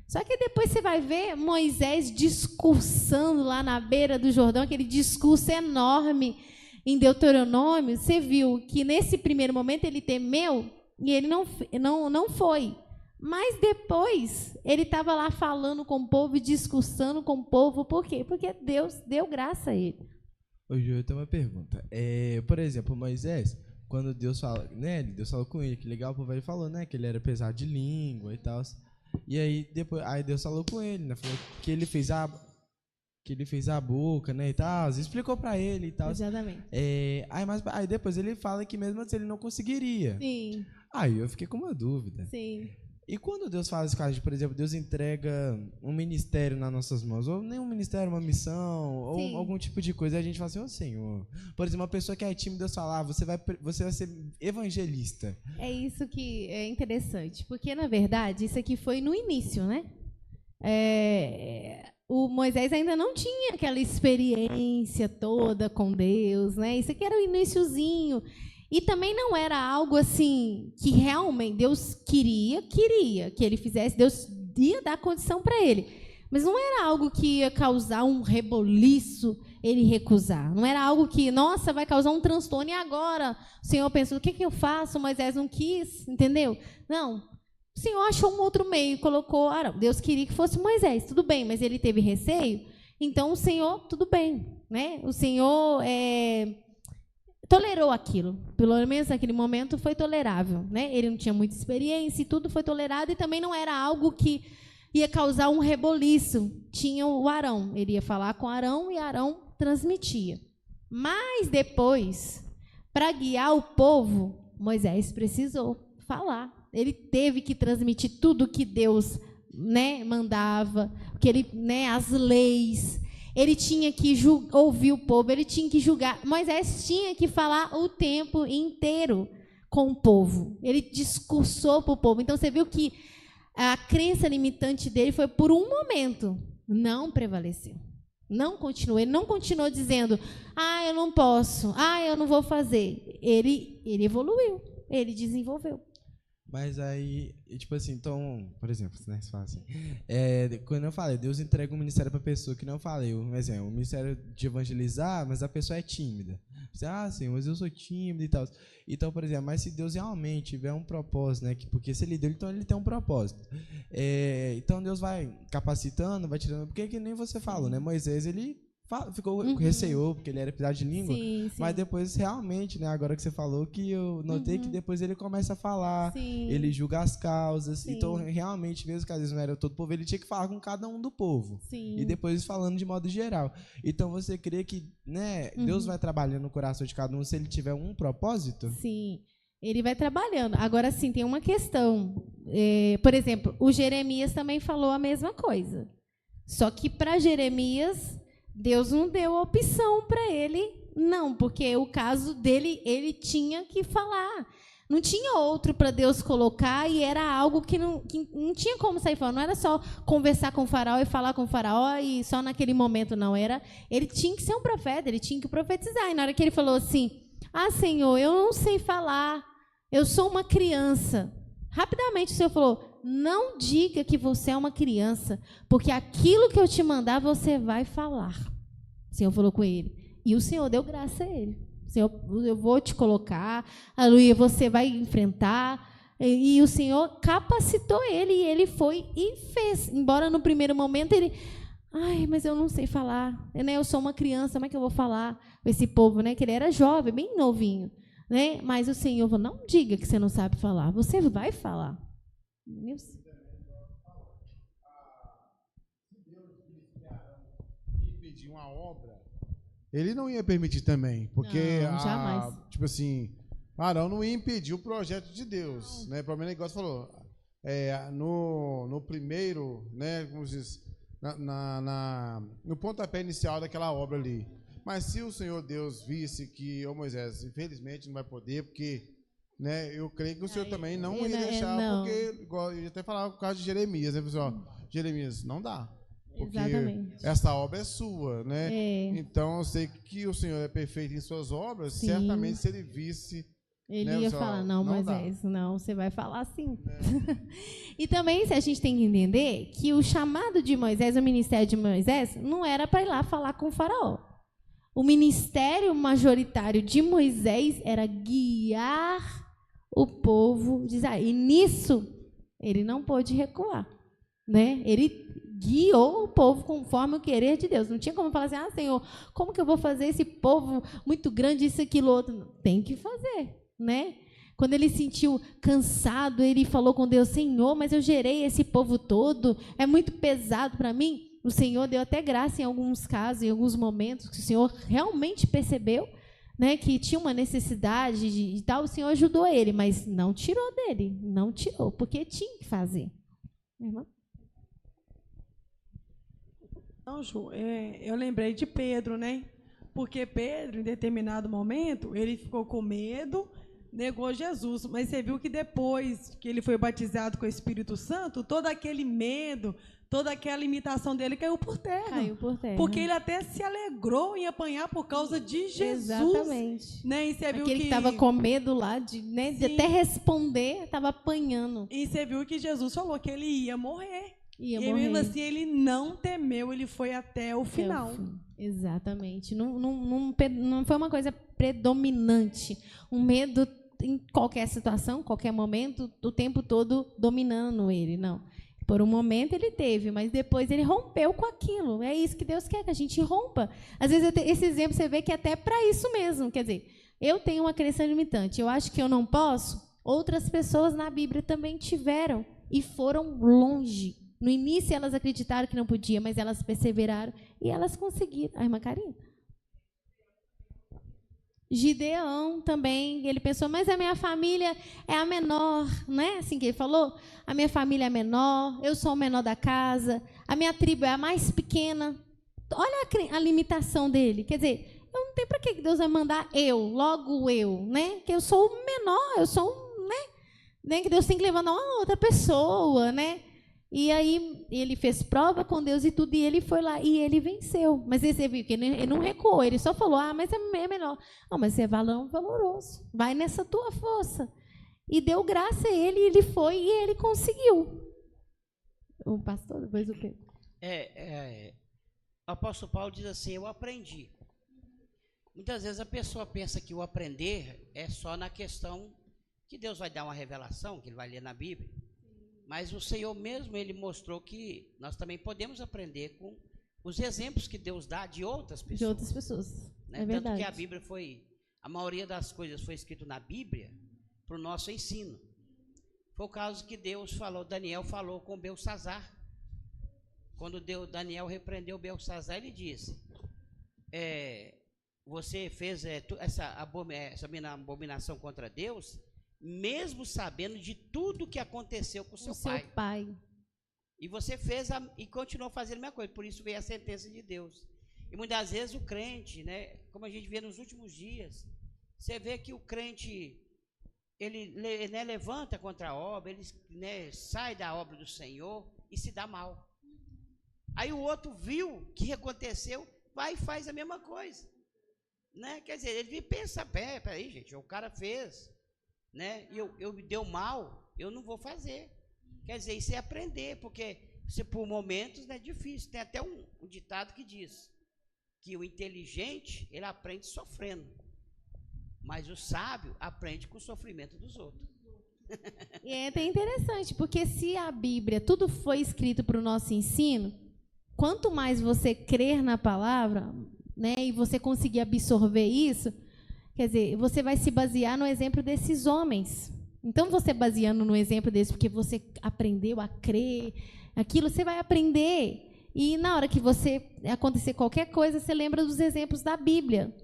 Só que depois você vai ver Moisés discursando lá na beira do Jordão, aquele discurso enorme em Deuteronômio. Você viu que nesse primeiro momento ele temeu e ele não foi. Mas depois, ele estava lá falando com o povo e discursando com o povo. Por quê? Porque Deus deu graça a ele. Ô, Ju, eu tenho uma pergunta. Por exemplo, Moisés, quando Deus fala, né, Deus falou com ele, que legal, o povo ele falou, né, que ele era pesado de língua e tal. E aí depois, Deus falou com ele, né, falou que ele fez a boca, né, e tal, explicou pra ele e tal. Exatamente. Aí depois ele fala que mesmo assim ele não conseguiria. Sim. Aí eu fiquei com uma dúvida. Sim. E quando Deus faz isso com a gente, por exemplo, Deus entrega um ministério nas nossas mãos, ou nem um ministério, uma missão, ou algum tipo de coisa, e a gente fala assim, ô Senhor, por exemplo, uma pessoa que é tímida, Deus fala, você vai ser evangelista. É isso que é interessante, porque, na verdade, isso aqui foi no início, né? O Moisés ainda não tinha aquela experiência toda com Deus, né? Isso aqui era o iniciozinho. E também não era algo assim que realmente Deus queria que ele fizesse, Deus ia dar condição para ele. Mas não era algo que ia causar um reboliço ele recusar. Não era algo que, nossa, vai causar um transtorno. E agora o Senhor pensou, o que eu faço? Moisés não quis, entendeu? Não. O Senhor achou um outro meio, colocou Arão. Deus queria que fosse Moisés, tudo bem, mas ele teve receio. Então o Senhor, tudo bem, né? O Senhor tolerou aquilo, pelo menos naquele momento foi tolerável, né? Ele não tinha muita experiência e tudo foi tolerado, e também não era algo que ia causar um reboliço. Tinha o Arão, ele ia falar com Arão e Arão transmitia. Mas depois, para guiar o povo, Moisés precisou falar. Ele teve que transmitir tudo que Deus, né, mandava, que ele, né, as leis. Ele tinha que ouvir o povo, ele tinha que julgar. Moisés tinha que falar o tempo inteiro com o povo. Ele discursou para o povo. Então, você viu que a crença limitante dele foi por um momento. Não prevaleceu. Não continuou. Ele não continuou dizendo, eu não posso, eu não vou fazer. Ele evoluiu, ele desenvolveu. Mas aí, tipo assim, então, por exemplo, né, você fala assim, quando eu falei, Deus entrega um ministério para a pessoa que não falei, um exemplo, o ministério de evangelizar, mas a pessoa é tímida. Você, Senhor, mas eu sou tímido e tal. Então, por exemplo, mas se Deus realmente tiver um propósito, né, porque se ele deu, então ele tem um propósito. Então Deus vai capacitando, vai tirando, porque que nem você falou, né, Moisés, ele ficou receoso, porque ele era pesado de língua, sim. Mas depois realmente, né, agora que você falou, que eu notei que depois ele começa a falar, sim. Ele julga as causas, sim. Então realmente, mesmo que às vezes não era todo o povo, ele tinha que falar com cada um do povo, sim. E depois falando de modo geral. Então você crê que, né, Deus vai trabalhando no coração de cada um se ele tiver um propósito? Sim, ele vai trabalhando. Agora sim, tem uma questão, por exemplo, o Jeremias também falou a mesma coisa, só que para Jeremias Deus não deu opção para ele, não, porque o caso dele, ele tinha que falar. Não tinha outro para Deus colocar, e era algo que não tinha como sair fora. Não era só conversar com o faraó e falar com o faraó e só naquele momento, não. Ele tinha que ser um profeta, ele tinha que profetizar. E na hora que ele falou assim, Senhor, eu não sei falar, eu sou uma criança. Rapidamente o Senhor falou, não diga que você é uma criança, porque aquilo que eu te mandar, você vai falar. O Senhor falou com ele. E o Senhor deu graça a ele. Senhor, eu vou te colocar, aleluia, você vai enfrentar. E o Senhor capacitou ele, e ele foi e fez. Embora no primeiro momento ele, mas eu não sei falar, né? Eu sou uma criança, como é que eu vou falar com esse povo, né? Que ele era jovem, bem novinho, né? Mas o Senhor falou, não diga que você não sabe falar, você vai falar. Se Deus pedir uma obra, ele não ia permitir também, porque não, jamais. Tipo assim, Arão não ia impedir o projeto de Deus, né? O primeiro negócio falou, no primeiro, né? Como diz, no pontapé inicial daquela obra ali. Mas se o Senhor Deus visse que, Moisés, infelizmente não vai poder, porque, né, eu creio que o Senhor também não ia deixar, não. Porque, igual eu ia até falar por causa de Jeremias, né, pessoal? Jeremias, não dá. Porque exatamente. Essa obra é sua, né? Então eu sei que o Senhor é perfeito em suas obras, sim. Certamente se ele visse. Ele ia falar, não, Moisés, não, você vai falar sim. E também a gente tem que entender que o chamado de Moisés, o ministério de Moisés, não era para ir lá falar com o faraó. O ministério majoritário de Moisés era guiar o povo de Israel. E nisso, Ele não pôde recuar, né? Ele guiou o povo conforme o querer de Deus. Não tinha como falar assim, Senhor, como que eu vou fazer esse povo muito grande, isso, aquilo, outro? Tem que fazer, né? Quando ele sentiu cansado, ele falou com Deus, Senhor, mas eu gerei esse povo todo, é muito pesado para mim. O Senhor deu até graça em alguns casos, em alguns momentos, que o Senhor realmente percebeu, né, que tinha uma necessidade de tal, o Senhor ajudou ele, mas não tirou dele, não tirou, porque tinha que fazer. Irmã? Não, Ju, eu lembrei de Pedro, né? Porque Pedro, em determinado momento, ele ficou com medo, negou Jesus, mas você viu que depois que ele foi batizado com o Espírito Santo, todo aquele medo, toda aquela imitação dele caiu por terra. Caiu por terra. Porque ele até se alegrou em apanhar por causa de Jesus. Exatamente. Né? E você viu aquele que estava com medo lá de até responder, estava apanhando. E você viu que Jesus falou que ele ia morrer. E mesmo assim ele não temeu, ele foi até o final. Exatamente. Não foi uma coisa predominante. Um medo em qualquer situação, qualquer momento, o tempo todo dominando ele, não. Por um momento ele teve, mas depois ele rompeu com aquilo. É isso que Deus quer, que a gente rompa. Às vezes esse exemplo você vê que é até para isso mesmo. Quer dizer, eu tenho uma crença limitante, eu acho que eu não posso. Outras pessoas na Bíblia também tiveram e foram longe. No início elas acreditaram que não podia, mas elas perseveraram e elas conseguiram. A irmã Karina? Gideão também, ele pensou, mas a minha família é a menor, né? Assim que ele falou, a minha família é menor, eu sou o menor da casa, a minha tribo é a mais pequena. Olha a limitação dele, quer dizer, eu não tenho para que Deus vai mandar logo eu, né? Que eu sou o menor, eu sou né? Que Deus tem que levantar uma outra pessoa, né? E aí ele fez prova com Deus e tudo, e ele foi lá e ele venceu. Mas você viu que ele não recuou, ele só falou, mas é menor. Não, mas você é valoroso, vai nessa tua força. E deu graça a ele, e ele foi e ele conseguiu. O pastor, depois o Pedro. O apóstolo Paulo diz assim, eu aprendi. Muitas vezes a pessoa pensa que o aprender é só na questão que Deus vai dar uma revelação, que ele vai ler na Bíblia. Mas o Senhor mesmo, ele mostrou que nós também podemos aprender com os exemplos que Deus dá de outras pessoas. De outras pessoas, né? É verdade. Tanto que a Bíblia a maioria das coisas foi escrito na Bíblia para o nosso ensino. Foi o caso que Daniel falou com Beltsazar. Quando Daniel repreendeu Beltsazar, ele disse, você fez essa abominação contra Deus, mesmo sabendo de tudo que aconteceu com o seu pai. E você fez e continuou fazendo a mesma coisa, por isso veio a sentença de Deus. E muitas vezes o crente, né, como a gente vê nos últimos dias, você vê que o crente, ele levanta contra a obra, ele sai da obra do Senhor e se dá mal. Aí o outro viu o que aconteceu, vai e faz a mesma coisa. Né? Quer dizer, ele pensa, peraí gente, o cara fez, né? Eu me deu mal, eu não vou fazer. Quer dizer, isso é aprender, porque por momentos é difícil. Tem até um ditado que diz que o inteligente, ele aprende sofrendo, mas o sábio aprende com o sofrimento dos outros. E é até interessante, porque se a Bíblia, tudo foi escrito para o nosso ensino, quanto mais você crer na palavra, né, e você conseguir absorver isso, quer dizer, você vai se basear no exemplo desses homens. Então, você baseando no exemplo deles, porque você aprendeu a crer, aquilo você vai aprender. E na hora que você acontecer qualquer coisa, você lembra dos exemplos da Bíblia.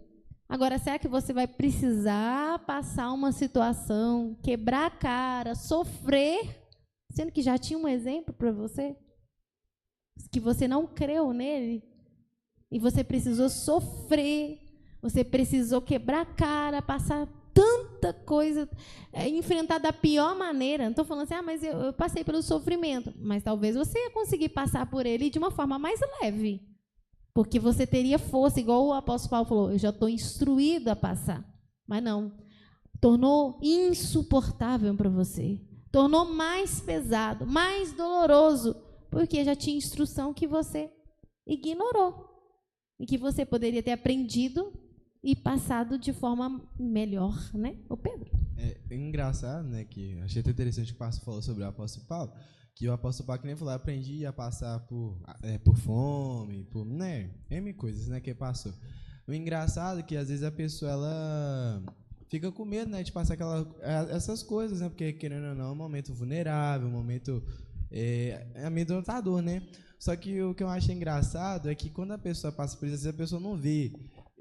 Agora, será que você vai precisar passar uma situação, quebrar a cara, sofrer, sendo que já tinha um exemplo para você? Que você não creu nele? E você precisou sofrer, você precisou quebrar a cara, passar tanta coisa, enfrentar da pior maneira. Não estou falando assim, mas eu passei pelo sofrimento. Mas talvez você ia conseguir passar por ele de uma forma mais leve. Porque você teria força, igual o apóstolo Paulo falou, eu já estou instruído a passar. Mas não, tornou insuportável para você. Tornou mais pesado, mais doloroso, porque já tinha instrução que você ignorou. E que você poderia ter aprendido e passado de forma melhor, né? O Pedro. É engraçado, né, que achei até interessante que o pastor falou sobre o apóstolo Paulo, que o apóstolo Paulo, que nem falou, aprendi a passar por fome, por, né, M coisas, né, que ele passou. O engraçado é que, às vezes, a pessoa, ela fica com medo, né, de passar essas coisas, né, porque, querendo ou não, é um momento vulnerável, um momento amedrontador, né. Só que o que eu acho engraçado é que quando a pessoa passa por isso, às vezes a pessoa não vê,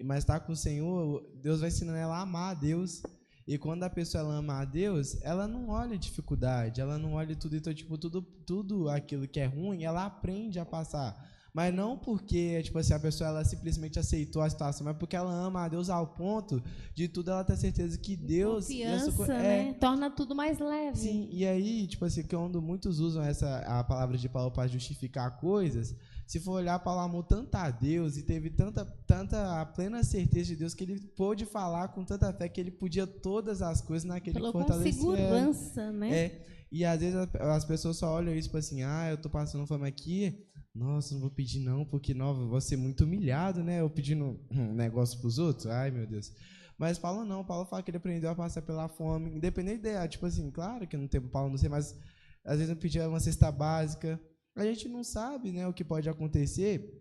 mas está com o Senhor, Deus vai ensinando ela a amar a Deus. E quando a pessoa ela ama a Deus, ela não olha dificuldade, ela não olha tudo, então, tipo, tudo aquilo que é ruim, ela aprende a passar. Mas não porque, tipo assim, a pessoa ela simplesmente aceitou a situação, mas porque ela ama a Deus ao ponto de tudo ela ter certeza que Deus... Confiança, né? Torna tudo mais leve. Sim, e aí, tipo assim, quando muitos usam a palavra de Paulo para justificar coisas, se for olhar, Paulo amou tanto a Deus e teve tanta a plena certeza de Deus que ele pôde falar com tanta fé que ele podia todas as coisas naquele que fortalecia. Com segurança, né? E às vezes as pessoas só olham isso tipo assim, eu tô passando fome aqui, nossa, não vou pedir não, porque não, vou ser muito humilhado, né? Eu pedindo um negócio pros outros, ai meu Deus. Mas Paulo não, Paulo fala que ele aprendeu a passar pela fome, independente dela, tipo assim, claro que no tempo Paulo não sei, mas às vezes eu pedia uma cesta básica. A gente não sabe, né, o que pode acontecer,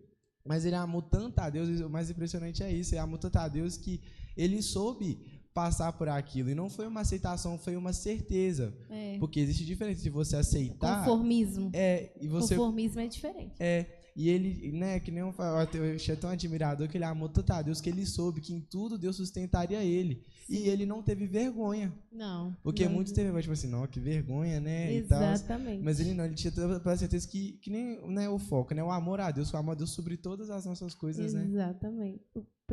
mas ele amou tanto a Deus, e o mais impressionante é isso, ele amou tanto a Deus que ele soube passar por aquilo, e não foi uma aceitação, foi uma certeza, porque existe diferença de você aceitar... Conformismo. Conformismo é diferente. E ele, né, que nem eu achei tão admirador que ele amou tanto a Deus que ele soube que em tudo Deus sustentaria ele. Sim. E ele não teve vergonha. Não. Porque muitos teve, tipo assim, não, que vergonha, né? Exatamente. Mas ele não, ele tinha toda certeza que nem, né, o foco, né? O amor a Deus sobre todas as nossas coisas, né? Exatamente.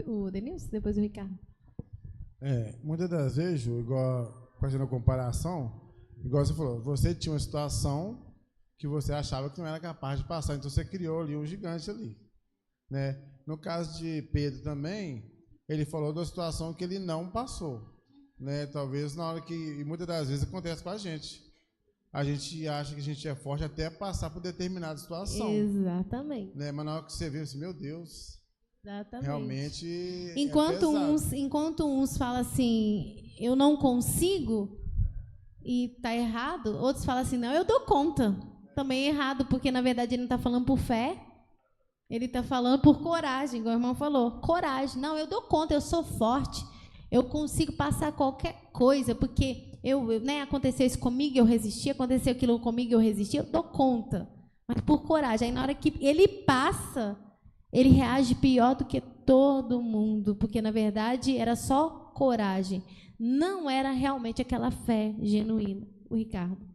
O Denilson, depois o Ricardo. Muitas das vezes, Ju, igual fazendo a comparação, igual você falou, você tinha uma situação que você achava que não era capaz de passar, então você criou ali um gigante ali, né? No caso de Pedro também, ele falou da situação que ele não passou, né? Talvez na hora que, e muitas das vezes acontece com a gente acha que a gente é forte até passar por determinada situação. Exatamente. Né? Mas na hora que você vê assim, meu Deus, exatamente. Realmente enquanto uns falam assim, eu não consigo e tá errado, outros falam assim, não, eu dou conta. Também é errado, porque na verdade ele não está falando por fé, ele está falando por coragem, igual o irmão falou, coragem. Não, eu dou conta, eu sou forte, eu consigo passar qualquer coisa, porque aconteceu isso comigo, eu resisti, aconteceu aquilo comigo, eu resisti, eu dou conta, mas por coragem. Aí na hora que ele passa, ele reage pior do que todo mundo, porque na verdade era só coragem, não era realmente aquela fé genuína. O Ricardo.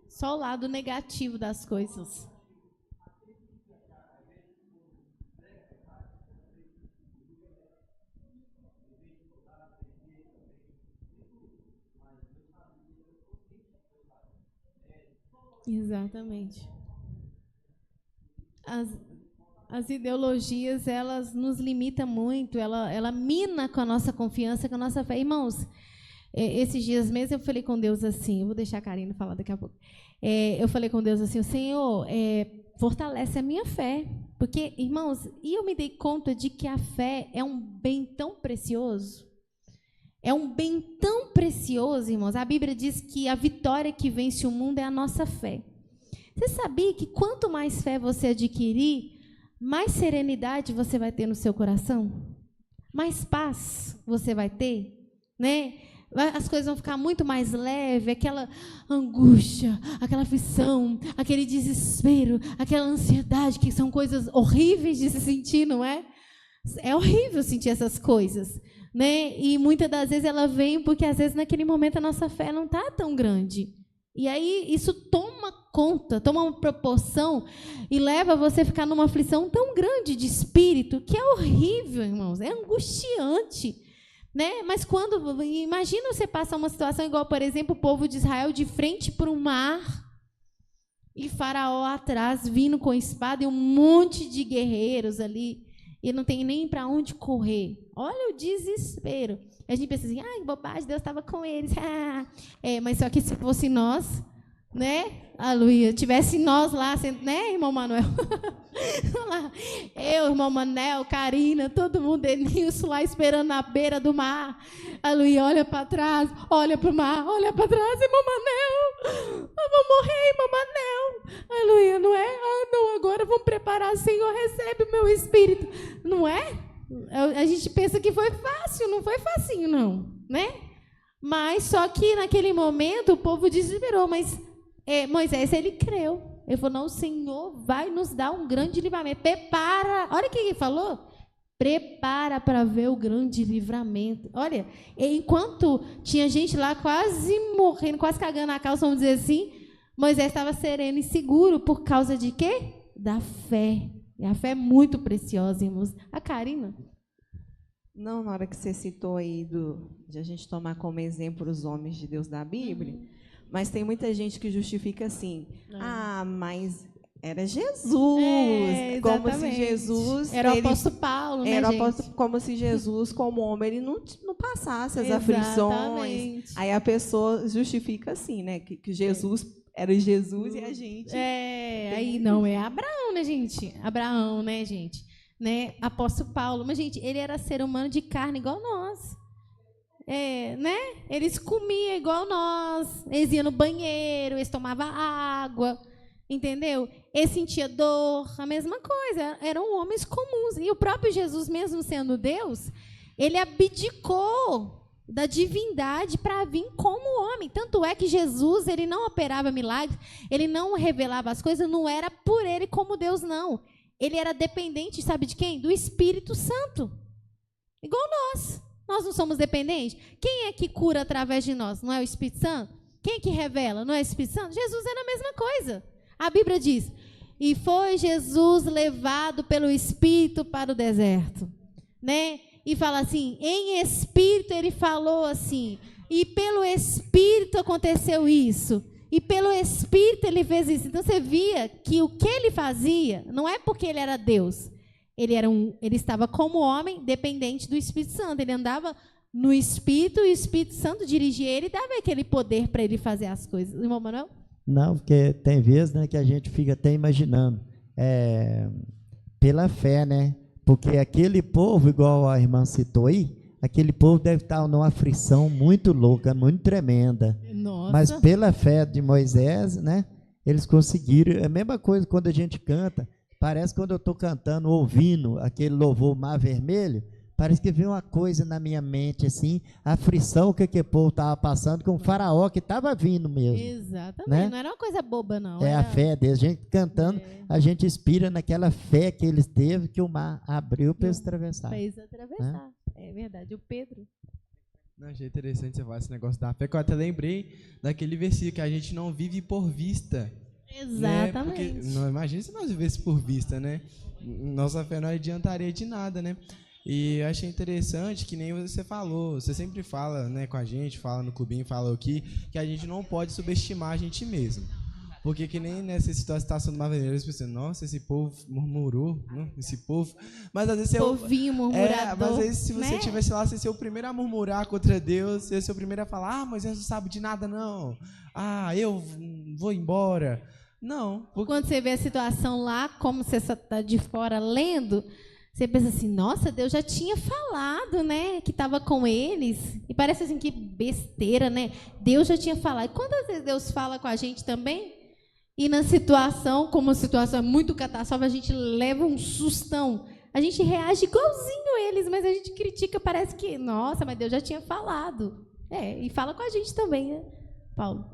Só o lado negativo das coisas. Exatamente. As ideologias, elas nos limitam muito, ela mina com a nossa confiança, com a nossa fé. Irmãos, esses dias mesmo eu falei com Deus assim, eu vou deixar a Karina falar daqui a pouco. Eu falei com Deus assim, o Senhor, fortalece a minha fé. Porque, irmãos, e eu me dei conta de que a fé é um bem tão precioso. É um bem tão precioso, irmãos. A Bíblia diz que a vitória que vence o mundo é a nossa fé. Você sabia que quanto mais fé você adquirir, mais serenidade você vai ter no seu coração? Mais paz você vai ter, né? As coisas vão ficar muito mais leves, aquela angústia, aquela aflição, aquele desespero, aquela ansiedade, que são coisas horríveis de se sentir, não é? É horrível sentir essas coisas, né? E muitas das vezes ela vem porque, às vezes, naquele momento a nossa fé não está tão grande. E aí isso toma conta, toma uma proporção e leva você a ficar numa aflição tão grande de espírito, que é horrível, irmãos, é angustiante. Né? Mas imagina você passar uma situação igual, por exemplo, o povo de Israel de frente para o mar, E Faraó atrás, vindo com espada e um monte de guerreiros ali. E não tem nem para onde correr. Olha o desespero. A gente pensa assim, ai, que bobagem, Deus estava com eles. Mas só que se fosse nós, né? Aleluia. Tivesse nós lá, né, irmão Manuel? Eu, irmão Manel, Karina, todo mundo, Denilson lá esperando na beira do mar. Aleluia, olha para trás, olha para o mar, olha para trás, irmão Manel. Eu vou morrer, irmão Manel. Aleluia, não é? Não, agora vamos preparar, Senhor, recebe o meu espírito. Não é? A gente pensa que foi fácil, não foi facinho, não, né? Mas só que naquele momento o povo desesperou, mas Moisés, ele creu. Ele falou, não, o Senhor vai nos dar um grande livramento. Prepara, olha o que ele falou. Prepara para ver o grande livramento. Olha, enquanto tinha gente lá quase morrendo, quase cagando a calça, vamos dizer assim, Moisés estava sereno e seguro por causa de quê? Da fé. E a fé é muito preciosa, irmãos. A Karina? Não, na hora que você citou aí de a gente tomar como exemplo os homens de Deus da Bíblia, mas tem muita gente que justifica assim, mas era Jesus, como se Jesus... Era o apóstolo Paulo, né, gente? Como se Jesus, como homem, ele não passasse as aflições. Aí a pessoa justifica assim, né, que Jesus era Jesus e a gente... aí não, é Abraão, né, gente? Abraão, né, gente? Né? Apóstolo Paulo, mas, gente, ele era ser humano de carne igual nós. Né? Eles comiam igual nós, eles iam no banheiro, eles tomavam água, entendeu? Eles sentiam dor, a mesma coisa, eram homens comuns. E o próprio Jesus, mesmo sendo Deus, ele abdicou da divindade para vir como homem. Tanto é que Jesus, ele não operava milagres, ele não revelava as coisas, não era por ele como Deus, não. Ele era dependente, sabe de quem? Do Espírito Santo. Igual nós. Nós não somos dependentes? Quem é que cura através de nós? Não é o Espírito Santo? Quem é que revela? Não é o Espírito Santo? Jesus era a mesma coisa. A Bíblia diz, e foi Jesus levado pelo Espírito para o deserto. Né? E fala assim, em Espírito ele falou assim, e pelo Espírito aconteceu isso. E pelo Espírito ele fez isso. Então você via que o que ele fazia não é porque ele era Deus. Ele estava como homem dependente do Espírito Santo. Ele andava no Espírito e o Espírito Santo dirigia ele e dava aquele poder para ele fazer as coisas. Irmão Manuel? Não, porque tem vezes, né, que a gente fica até imaginando. Pela fé, né? Porque aquele povo, igual a irmã citou aí, aquele povo deve estar numa aflição muito louca, muito tremenda. Nossa. Mas pela fé de Moisés, né, eles conseguiram. É a mesma coisa quando a gente canta. Parece quando eu estou cantando, ouvindo aquele louvor Mar Vermelho, parece que veio uma coisa na minha mente, assim, a aflição que aquele povo estava passando com o faraó que estava vindo mesmo. Exatamente, né? Não era uma coisa boba, não. A fé deles, a gente cantando, a gente inspira naquela fé que eles teve, que o mar abriu para eles atravessar. Para eles atravessar, é verdade. O Pedro... Não, achei interessante você falar esse negócio da fé, que eu até lembrei daquele versículo que a gente não vive por vista. Exatamente. Né? Porque, não, imagina se nós vivêssemos por vista, né? Nossa fé não adiantaria de nada, né? E eu achei interessante que nem você falou, você sempre fala, né, com a gente, fala no clubinho, fala aqui, que a gente não pode subestimar a gente mesmo. Porque que nem nessa situação do Mar Vermelho, você pensa, nossa, esse povo murmurou, não? Esse povo... Mas às vezes Povinho murmurador, mas às vezes se você né? tivesse lá, você ia ser o primeiro a murmurar contra Deus, você ia ser o primeiro a falar, Moisés não sabe de nada, não. Eu vou embora. Não. Porque... Quando você vê a situação lá, como você só está de fora lendo, você pensa assim, nossa, Deus já tinha falado, né, que estava com eles. E parece assim, que besteira, né? Deus já tinha falado. E quantas vezes Deus fala com a gente também? E na situação, como a situação é muito catastrófica, a gente leva um sustão. A gente reage igualzinho a eles, mas a gente critica, parece que, nossa, mas Deus já tinha falado. E fala com a gente também, né, Paulo?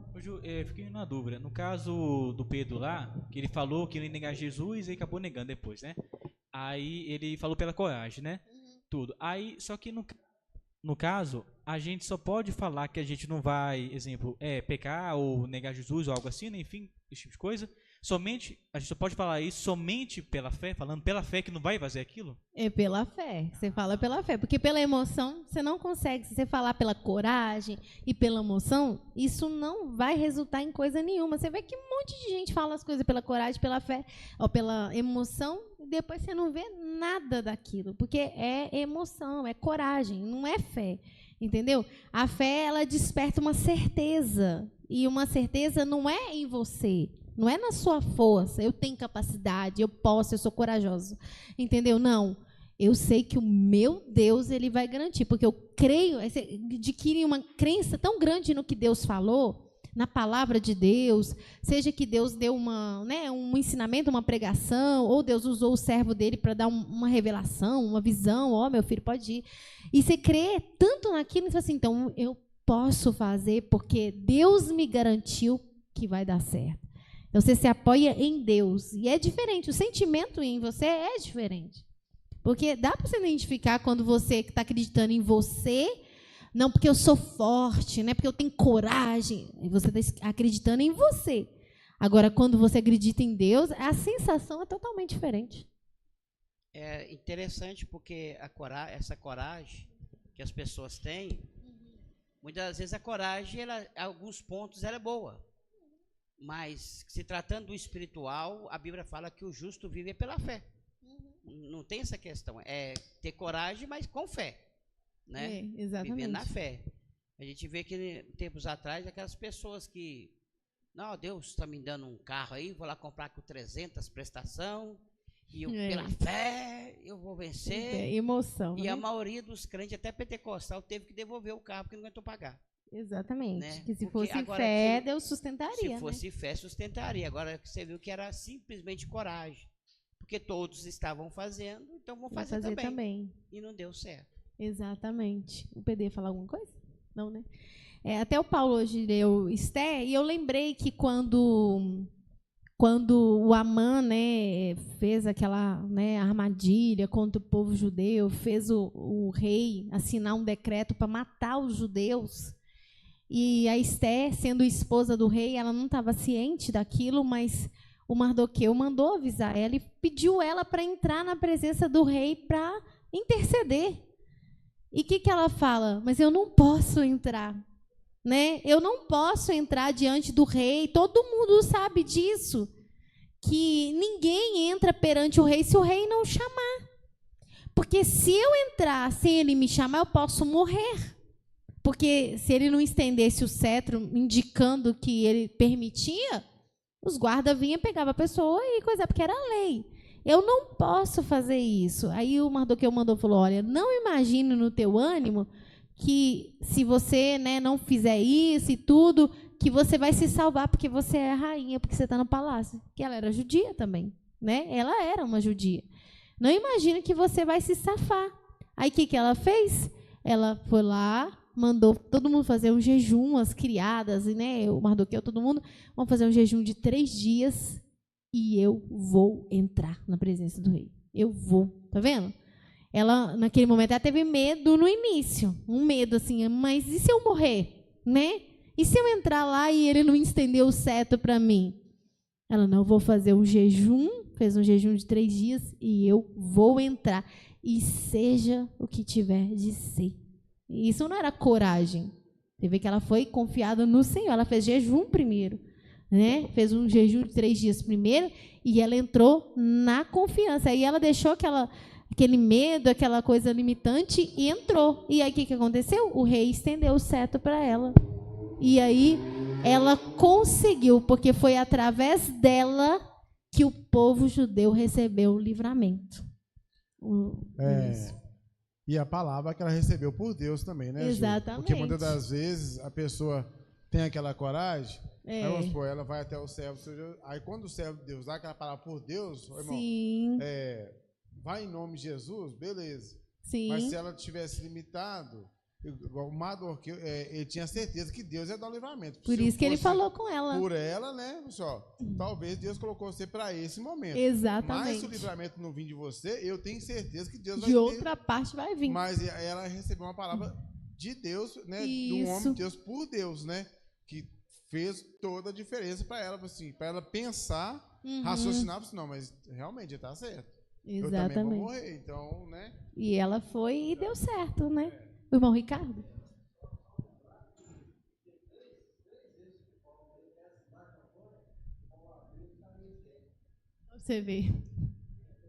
Fiquei na dúvida. No caso do Pedro lá, que ele falou que não ia negar Jesus e acabou negando depois, né? Aí ele falou pela coragem, né? Tudo. Aí, só que no caso, a gente só pode falar que a gente não vai, exemplo, pecar ou negar Jesus ou algo assim, né? Enfim, esse tipo de coisa, Somente, a gente só pode falar isso somente pela fé, falando pela fé que não vai fazer aquilo? É pela fé, você fala pela fé, porque pela emoção você não consegue. Se você falar pela coragem e pela emoção, isso não vai resultar em coisa nenhuma. Você vê que um monte de gente fala as coisas pela coragem, pela fé, ou pela emoção, e depois você não vê nada daquilo, porque é emoção, é coragem, não é fé, entendeu? A fé, ela desperta uma certeza, e uma certeza não é em você, não é na sua força, eu tenho capacidade, eu posso, eu sou corajoso, entendeu? Não, eu sei que o meu Deus, ele vai garantir, porque eu creio, adquire uma crença tão grande no que Deus falou, na palavra de Deus, seja que Deus deu um ensinamento, uma pregação, ou Deus usou o servo dele para dar uma revelação, uma visão, meu filho, pode ir. E você crê tanto naquilo, e fala assim, então eu posso fazer, porque Deus me garantiu que vai dar certo. Então, você se apoia em Deus. E é diferente, o sentimento em você é diferente. Porque dá para você identificar quando você está acreditando em você, não porque eu sou forte, não é porque eu tenho coragem, e você está acreditando em você. Agora, quando você acredita em Deus, a sensação é totalmente diferente. É interessante porque essa coragem que as pessoas têm, muitas vezes a coragem, em alguns pontos, ela é boa. Mas, se tratando do espiritual, a Bíblia fala que o justo vive pela fé. Não tem essa questão. É ter coragem, mas com fé. Né? Exatamente. Viver na fé. A gente vê que, tempos atrás, aquelas pessoas que... Não, Deus está me dando um carro aí, vou lá comprar com 300 prestação, e eu, pela fé, eu vou vencer. É emoção. E né? a maioria dos crentes, até pentecostal, teve que devolver o carro porque não aguentou pagar. Exatamente. Né? Que se Porque fosse fé, Deus sustentaria. Se fosse fé, sustentaria. Agora você viu que era simplesmente coragem. Porque todos estavam fazendo, então vão fazer também. E não deu certo. Exatamente. O PD ia falar alguma coisa? Não, né? Até o Paulo hoje leu Esther, e eu lembrei que quando o Amã, né, fez aquela, né, armadilha contra o povo judeu, fez o rei assinar um decreto para matar os judeus. E a Esther, sendo esposa do rei, ela não estava ciente daquilo, mas o Mardoqueu mandou avisar ela e pediu ela para entrar na presença do rei para interceder. E o que ela fala? Mas eu não posso entrar. Né? Eu não posso entrar diante do rei. Todo mundo sabe disso. Que ninguém entra perante o rei se o rei não chamar. Porque se eu entrar sem ele me chamar, eu posso morrer. Porque se ele não estendesse o cetro indicando que ele permitia, os guardas vinham, pegavam a pessoa e coisa, porque era lei. Eu não posso fazer isso. Aí o Mardoqueu falou, olha, não imagine no teu ânimo que se você, né, não fizer isso e tudo, que você vai se salvar porque você é a rainha, porque você está no palácio. Que ela era judia também. Né? Ela era uma judia. Não imagine que você vai se safar. Aí o que ela fez? Ela foi lá, mandou todo mundo fazer um jejum, as criadas, né, o Mardoqueu, todo mundo, vamos fazer um jejum de 3 dias e eu vou entrar na presença do rei. Eu vou. Tá vendo? Ela, naquele momento, ela teve medo no início. Um medo, assim, mas e se eu morrer? Né? E se eu entrar lá e ele não estender o cetro para mim? Ela, não, vou fazer um jejum, fez um jejum de 3 dias e eu vou entrar. E seja o que tiver de ser. Isso não era coragem. Você vê que ela foi confiada no Senhor. Ela fez jejum primeiro, né? Fez um jejum de 3 dias primeiro e ela entrou na confiança. Aí ela deixou aquele medo, aquela coisa limitante e entrou. E aí o que aconteceu? O rei estendeu o cetro para ela. E aí ela conseguiu, porque foi através dela que o povo judeu recebeu o livramento. E a palavra que ela recebeu por Deus também, né, Ju? Exatamente. Porque muitas das vezes a pessoa tem aquela coragem, aí vamos supor, ela vai até o servo, aí quando o servo de Deus dá aquela palavra por Deus, irmão, vai em nome de Jesus, beleza. Sim. Mas se ela tivesse limitado, o Mardoqueu, ele tinha certeza que Deus ia dar o livramento. Por isso que ele falou com ela. Por ela, né? Talvez Deus colocou você para esse momento. Exatamente. Mas se o livramento não vir de você, eu tenho certeza que Deus vai de outra parte vai vir. Mas ela recebeu uma palavra de Deus, né? Isso. Do homem de Deus por Deus, né? Que fez toda a diferença para ela, assim, para ela pensar raciocinava assim, não, mas realmente está certo. Exatamente. Eu também vou morrer, então, né? E ela foi e deu certo, né? O irmão Ricardo? Você vê.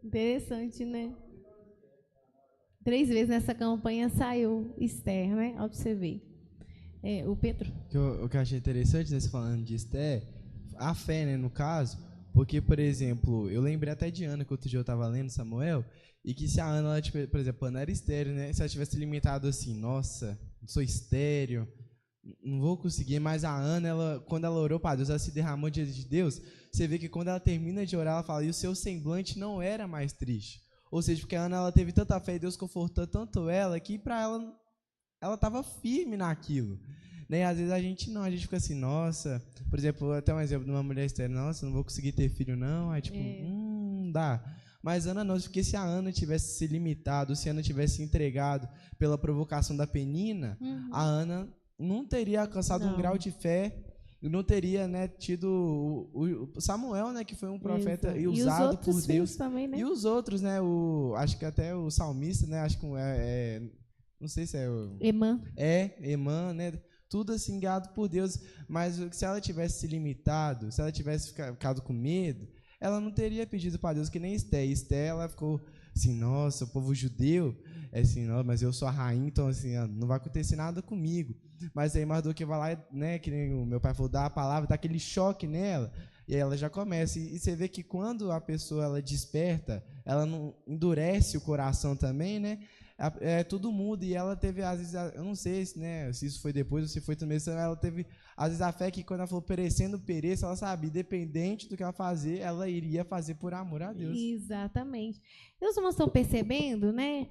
Interessante, né? 3 vezes nessa campanha saiu Esther, né? Olha pra você ver. O Pedro? O que eu achei interessante, né, você falando de Esther, a fé, né, no caso, porque, por exemplo, eu lembrei até de Ana, que outro dia eu estava lendo Samuel, e que se a Ana, ela, tipo, por exemplo, a Ana era estéreo, né, se ela tivesse limitado assim, nossa, sou estéreo, não vou conseguir, mas a Ana, quando ela orou para Deus, ela se derramou diante de Deus, você vê que quando ela termina de orar, ela fala, e o seu semblante não era mais triste. Ou seja, porque a Ana, ela teve tanta fé e Deus confortou tanto ela, que para ela estava firme naquilo. Né? Às vezes a gente fica assim, nossa, por exemplo, até um exemplo de uma mulher estéril, nossa, não vou conseguir ter filho não, aí tipo, dá. Mas Ana não, porque se a Ana tivesse se limitado, se a Ana tivesse entregado pela provocação da Penina, a Ana não teria alcançado um grau de fé, não teria, né, tido o Samuel, né, que foi um profeta e usado por Deus. Também, né? E os outros, né, acho que até o salmista, né, acho que não sei se é o... Emã, né, tudo assim guiado por Deus, mas se ela tivesse se limitado, se ela tivesse ficado com medo, ela não teria pedido para Deus que nem Esther. Esther, ela ficou assim, nossa, o povo judeu, assim, não, mas eu sou a rainha, então assim, não vai acontecer nada comigo. Mas aí Mardoqueu vai lá, né, que nem o meu pai falou, dá a palavra, dá aquele choque nela, e aí ela já começa. E você vê que quando a pessoa ela desperta, ela não endurece o coração também, né? Tudo muda, e ela teve, às vezes, eu não sei né, se isso foi depois ou se foi também, ela teve, às vezes, a fé que quando ela falou perecendo, pereça, ela sabia, independente do que ela fazer, ela iria fazer por amor a Deus. Exatamente. E os irmãos estão percebendo, né?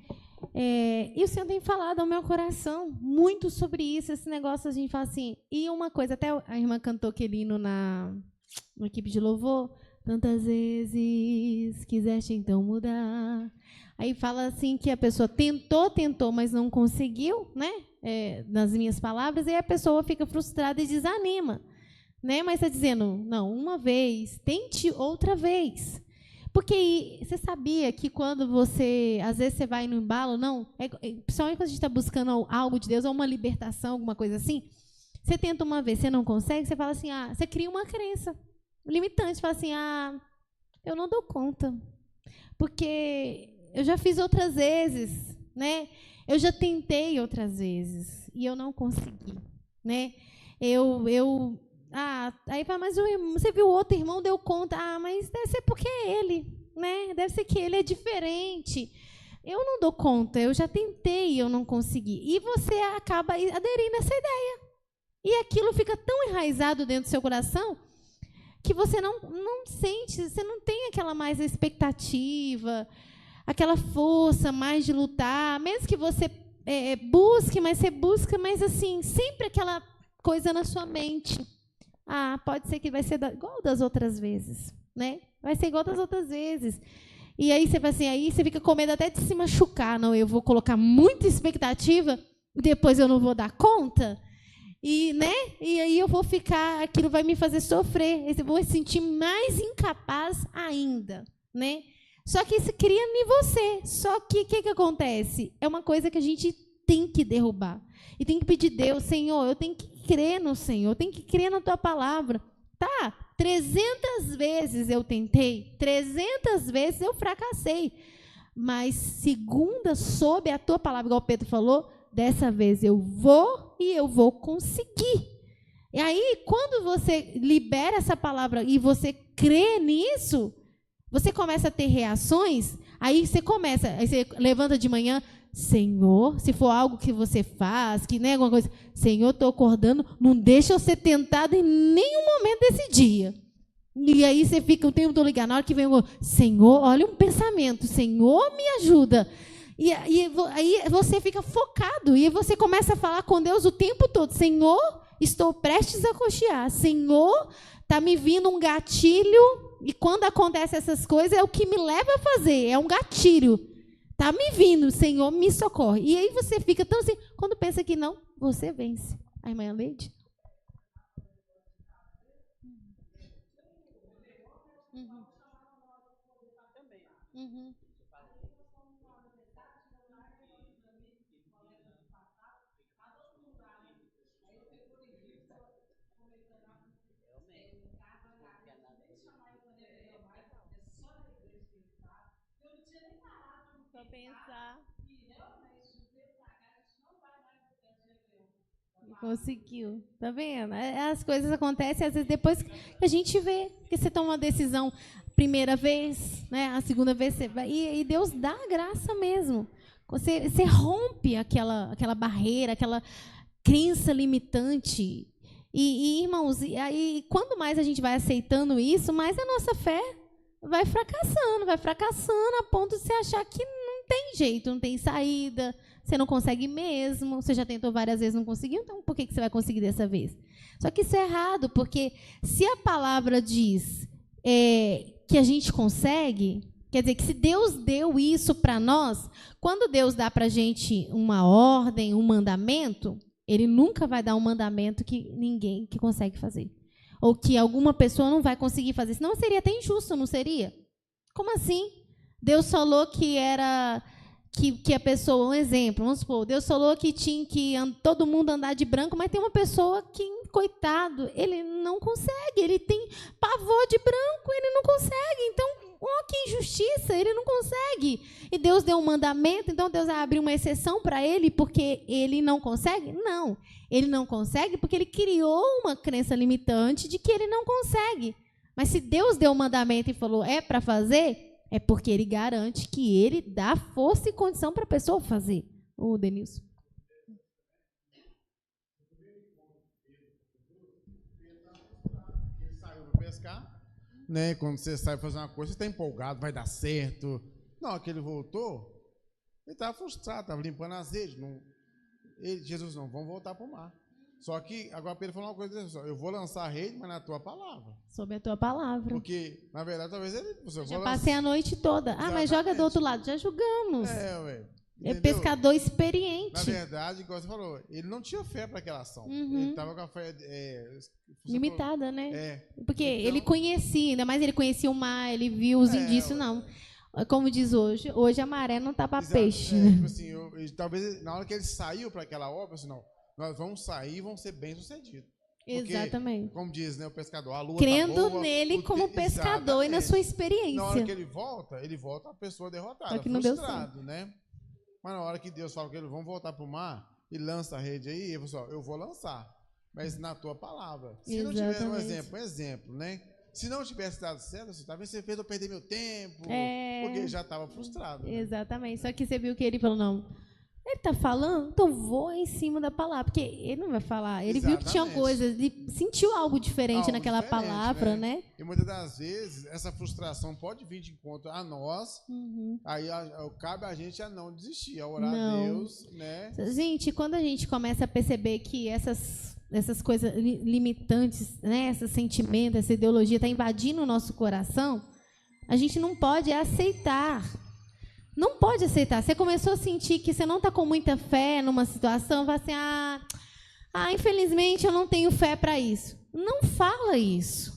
E o Senhor tem falado ao meu coração muito sobre isso, esse negócio, a gente fala assim, e uma coisa, até a irmã cantou aquele hino na equipe de louvor, tantas vezes quiseste então mudar. Aí fala assim que a pessoa tentou, mas não conseguiu, né? Nas minhas palavras, e a pessoa fica frustrada e desanima, né? Mas está dizendo, não, uma vez, tente outra vez. Porque você sabia que quando às vezes você vai no embalo, principalmente quando a gente está buscando algo de Deus, ou uma libertação, alguma coisa assim, você tenta uma vez, você não consegue, você fala assim, você cria uma crença limitante, fala assim, eu não dou conta, porque eu já fiz outras vezes, né? Eu já tentei outras vezes e eu não consegui, né? Aí fala, mas você viu o outro irmão, deu conta. Mas deve ser porque é ele, né? Deve ser que ele é diferente. Eu não dou conta, eu já tentei e eu não consegui. E você acaba aderindo a essa ideia. E aquilo fica tão enraizado dentro do seu coração que você não sente, você não tem aquela mais expectativa, aquela força mais de lutar, mesmo que você busque, mas você busca, mas assim, sempre aquela coisa na sua mente. Pode ser que vai ser igual das outras vezes, né? Vai ser igual das outras vezes. E aí você vai assim, aí você fica com medo até de se machucar. Não, eu vou colocar muita expectativa, depois eu não vou dar conta. E, né? E aí eu vou ficar, aquilo vai me fazer sofrer. Eu vou me sentir mais incapaz ainda, né? Só que isso cria em você. Só que o que acontece? É uma coisa que a gente tem que derrubar. E tem que pedir a Deus, Senhor, eu tenho que crer no Senhor, eu tenho que crer na tua palavra. 300 vezes eu tentei, 300 vezes eu fracassei. Mas segunda, sob a tua palavra, igual o Pedro falou, dessa vez eu vou e eu vou conseguir. E aí, quando você libera essa palavra e você crê nisso, você começa a ter reações, aí você levanta de manhã, Senhor, se for algo que você faz, que nem alguma coisa, Senhor, estou acordando, não deixa eu ser tentado em nenhum momento desse dia. E aí você fica o tempo todo ligado, na hora que vem o Senhor, olha um pensamento, Senhor, me ajuda. E aí você fica focado, e você começa a falar com Deus o tempo todo, Senhor, estou prestes a cochear, Senhor, está me vindo um gatilho, e quando acontecem essas coisas, é o que me leva a fazer, é um gatilho. Está me vindo, Senhor, me socorre. E aí você fica tão assim, quando pensa que não, você vence. A irmã Leide? Uhum. Uhum. Pra pensar. Conseguiu. Tá vendo? As coisas acontecem, às vezes, depois que a gente vê que você toma uma decisão primeira vez, né? A segunda vez você vai. E Deus dá graça mesmo. Você rompe aquela barreira, aquela crença limitante. Irmãos, aí, quando mais a gente vai aceitando isso, mais a nossa fé vai fracassando a ponto de você achar que não tem jeito, não tem saída, você não consegue mesmo, você já tentou várias vezes, não conseguiu, então por que você vai conseguir dessa vez? Só que isso é errado, porque se a palavra diz que a gente consegue, quer dizer que se Deus deu isso para nós, quando Deus dá para a gente uma ordem, um mandamento, Ele nunca vai dar um mandamento que ninguém que consegue fazer. Ou que alguma pessoa não vai conseguir fazer. Senão seria até injusto, não seria? Como assim? Deus falou que era que a pessoa, um exemplo, vamos supor, Deus falou que tinha que todo mundo andar de branco, mas tem uma pessoa que, coitado, ele não consegue, ele tem pavor de branco, ele não consegue. Então, oh, que injustiça, ele não consegue. E Deus deu um mandamento, então Deus vai abrir uma exceção para ele porque ele não consegue? Não. Ele não consegue porque ele criou uma crença limitante de que ele não consegue. Mas se Deus deu um mandamento e falou é para fazer, é porque ele garante que ele dá força e condição para a pessoa fazer. Ô, Denilson. Ele saiu para pescar, né? Quando você sai fazer uma coisa, você está empolgado, vai dar certo. Não, que ele voltou, ele estava frustrado, estava limpando as redes. Jesus, não, vamos voltar para o mar. Só que agora Pedro falou uma coisa, eu vou lançar a rede, mas na tua palavra. Sobre a tua palavra. Porque, na verdade, talvez ele... Já passei a noite toda. Ah, mas joga do outro lado. Já julgamos. Ué. É pescador experiente. Na verdade, igual você falou, ele não tinha fé para aquela ação. Ele estava com a fé... limitada, falou, né? Porque então, ele conhecia, ainda mais ele conhecia o mar, ele viu os indícios, não. Como diz hoje a maré não tá para peixe. Né? Tipo assim, talvez na hora que ele saiu para aquela obra, assim, não, nós vamos sair e vamos ser bem-sucedidos. Exatamente. Como diz, né, o pescador, a lua crendo tá boa, nele como pescador e na sua experiência. Na hora que ele volta a pessoa derrotada, que não frustrado, deu certo. né? Mas na hora que Deus fala que eles vão voltar para o mar e lança a rede aí, ele falou, eu vou lançar, mas na tua palavra. Se Exatamente. não tiver um exemplo, né? Se não tivesse dado certo, talvez você fez eu perder meu tempo, porque ele já estava frustrado. Né? Exatamente. Só que você viu que ele falou, não, ele está falando, então vou em cima da palavra, porque ele não vai falar. Ele viu que tinha coisas, ele sentiu algo diferente naquela palavra, né? E muitas das vezes, essa frustração pode vir de encontro a nós, aí cabe a gente a não desistir, a orar a Deus, né? Gente, quando a gente começa a perceber que essas coisas limitantes, né, esses sentimentos, essa ideologia está invadindo o nosso coração, a gente não pode aceitar. Não pode aceitar. Você começou a sentir que você não está com muita fé numa situação, vai assim, infelizmente eu não tenho fé para isso. Não fala isso.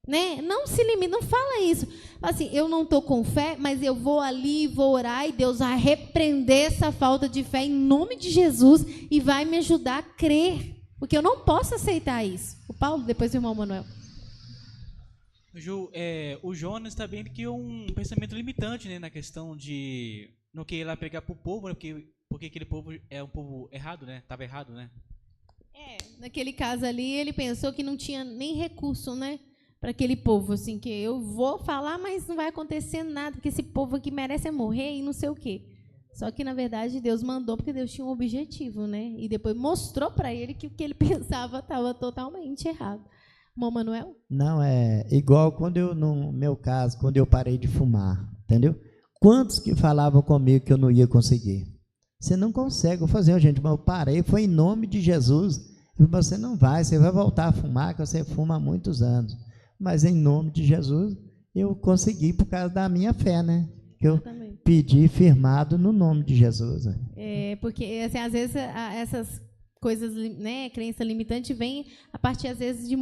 Né? Não se limite, não fala isso. Assim, eu não estou com fé, mas eu vou ali, vou orar e Deus vai repreender essa falta de fé em nome de Jesus e vai me ajudar a crer. Porque eu não posso aceitar isso. O Paulo, depois o irmão Manuel. Ju, o Jonas também tem um pensamento limitante, né, na questão de não querer lá pregar para o povo, né, porque aquele povo é um povo errado, né? Estava errado, né? Naquele caso ali, ele pensou que não tinha nem recurso, né, para aquele povo, assim, que eu vou falar, mas não vai acontecer nada, porque esse povo aqui merece morrer e não sei o quê. Só que, na verdade, Deus mandou porque Deus tinha um objetivo, né? E depois mostrou para ele que o que ele pensava estava totalmente errado. Irmão Manuel? Não, é igual no meu caso, quando eu parei de fumar, entendeu? Quantos que falavam comigo que eu não ia conseguir? Você não consegue fazer, gente, mas eu parei, foi em nome de Jesus. Você não vai, você vai voltar a fumar, que você fuma há muitos anos. Mas em nome de Jesus, eu consegui por causa da minha fé, né? Que eu pedi firmado no nome de Jesus. Né? Porque, assim, às vezes, essas coisas, né, crença limitante vem a partir, às vezes, de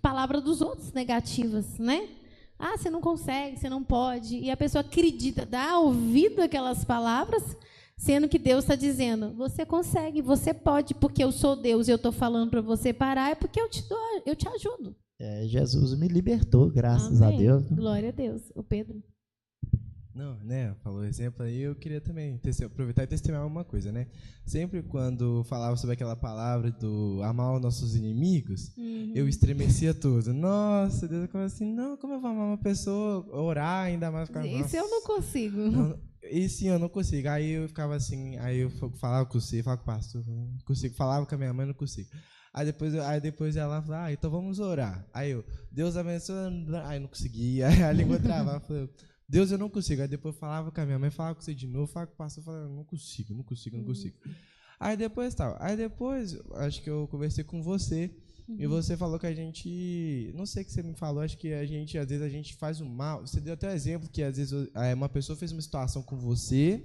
palavra dos outros negativas, né? Ah, você não consegue, você não pode. E a pessoa acredita, dá ouvido àquelas palavras, sendo que Deus está dizendo, você consegue, você pode, porque eu sou Deus e eu estou falando para você parar, é porque eu te ajudo. Jesus me libertou, graças Amém. a Deus. Glória a Deus. O Pedro. Não, né? Falou exemplo aí, eu queria também aproveitar e testemunhar uma coisa, né? Sempre quando falava sobre aquela palavra do amar os nossos inimigos, eu estremecia tudo. Nossa, Deus, como assim? Não, como eu vou amar uma pessoa, orar ainda mais? Isso eu não consigo. Esse eu não consigo. Aí eu ficava assim, aí eu falava com você, falava com o pastor, não consigo. Falava com a minha mãe, não consigo. Aí depois ela falou, então vamos orar. Aí eu, Deus abençoe, aí não conseguia. Aí a língua travava, falou, Deus, eu não consigo. Aí depois falava com a minha mãe, falava com você de novo, falava com o pastor, falava, não consigo. Aí depois, acho que eu conversei com você, e você falou que a gente, não sei o que você me falou, acho que às vezes a gente faz o mal. Você deu até um exemplo que às vezes uma pessoa fez uma situação com você,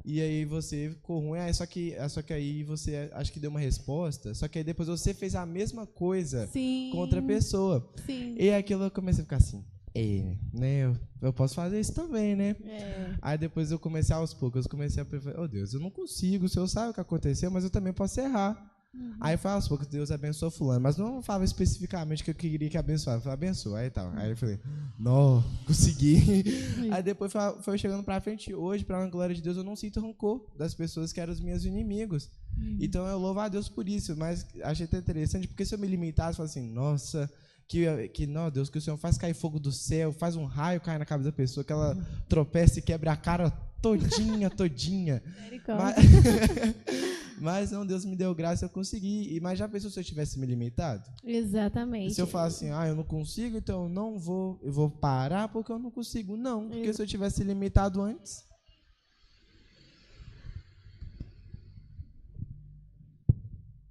e aí você ficou ruim, só que aí você acho que deu uma resposta, só que aí depois você fez a mesma coisa com outra pessoa. Sim. E aquilo eu comecei a ficar assim, né, eu posso fazer isso também, né? Aí depois eu comecei aos poucos, a pensar, oh Deus, eu não consigo, o Senhor sabe o que aconteceu, mas eu também posso errar. Aí foi aos poucos, Deus abençoou fulano, mas não falava especificamente que eu queria que abençoasse, eu falei, abençoa, aí tal. Aí eu falei, não, consegui. Aí depois foi chegando pra frente, hoje, pra uma glória de Deus, eu não sinto rancor das pessoas que eram os meus inimigos. Então eu louvo a Deus por isso, mas achei até interessante, porque se eu me limitasse, eu falasse assim, nossa, não, Deus, que o Senhor faz cair fogo do céu, faz um raio cair na cabeça da pessoa, que ela tropece e quebra a cara todinha. Mas não, Deus me deu graça, eu consegui. Mas já pensou se eu tivesse me limitado? Exatamente. Se eu falar assim, eu não consigo, então eu vou parar porque eu não consigo. Não, porque se eu tivesse limitado antes.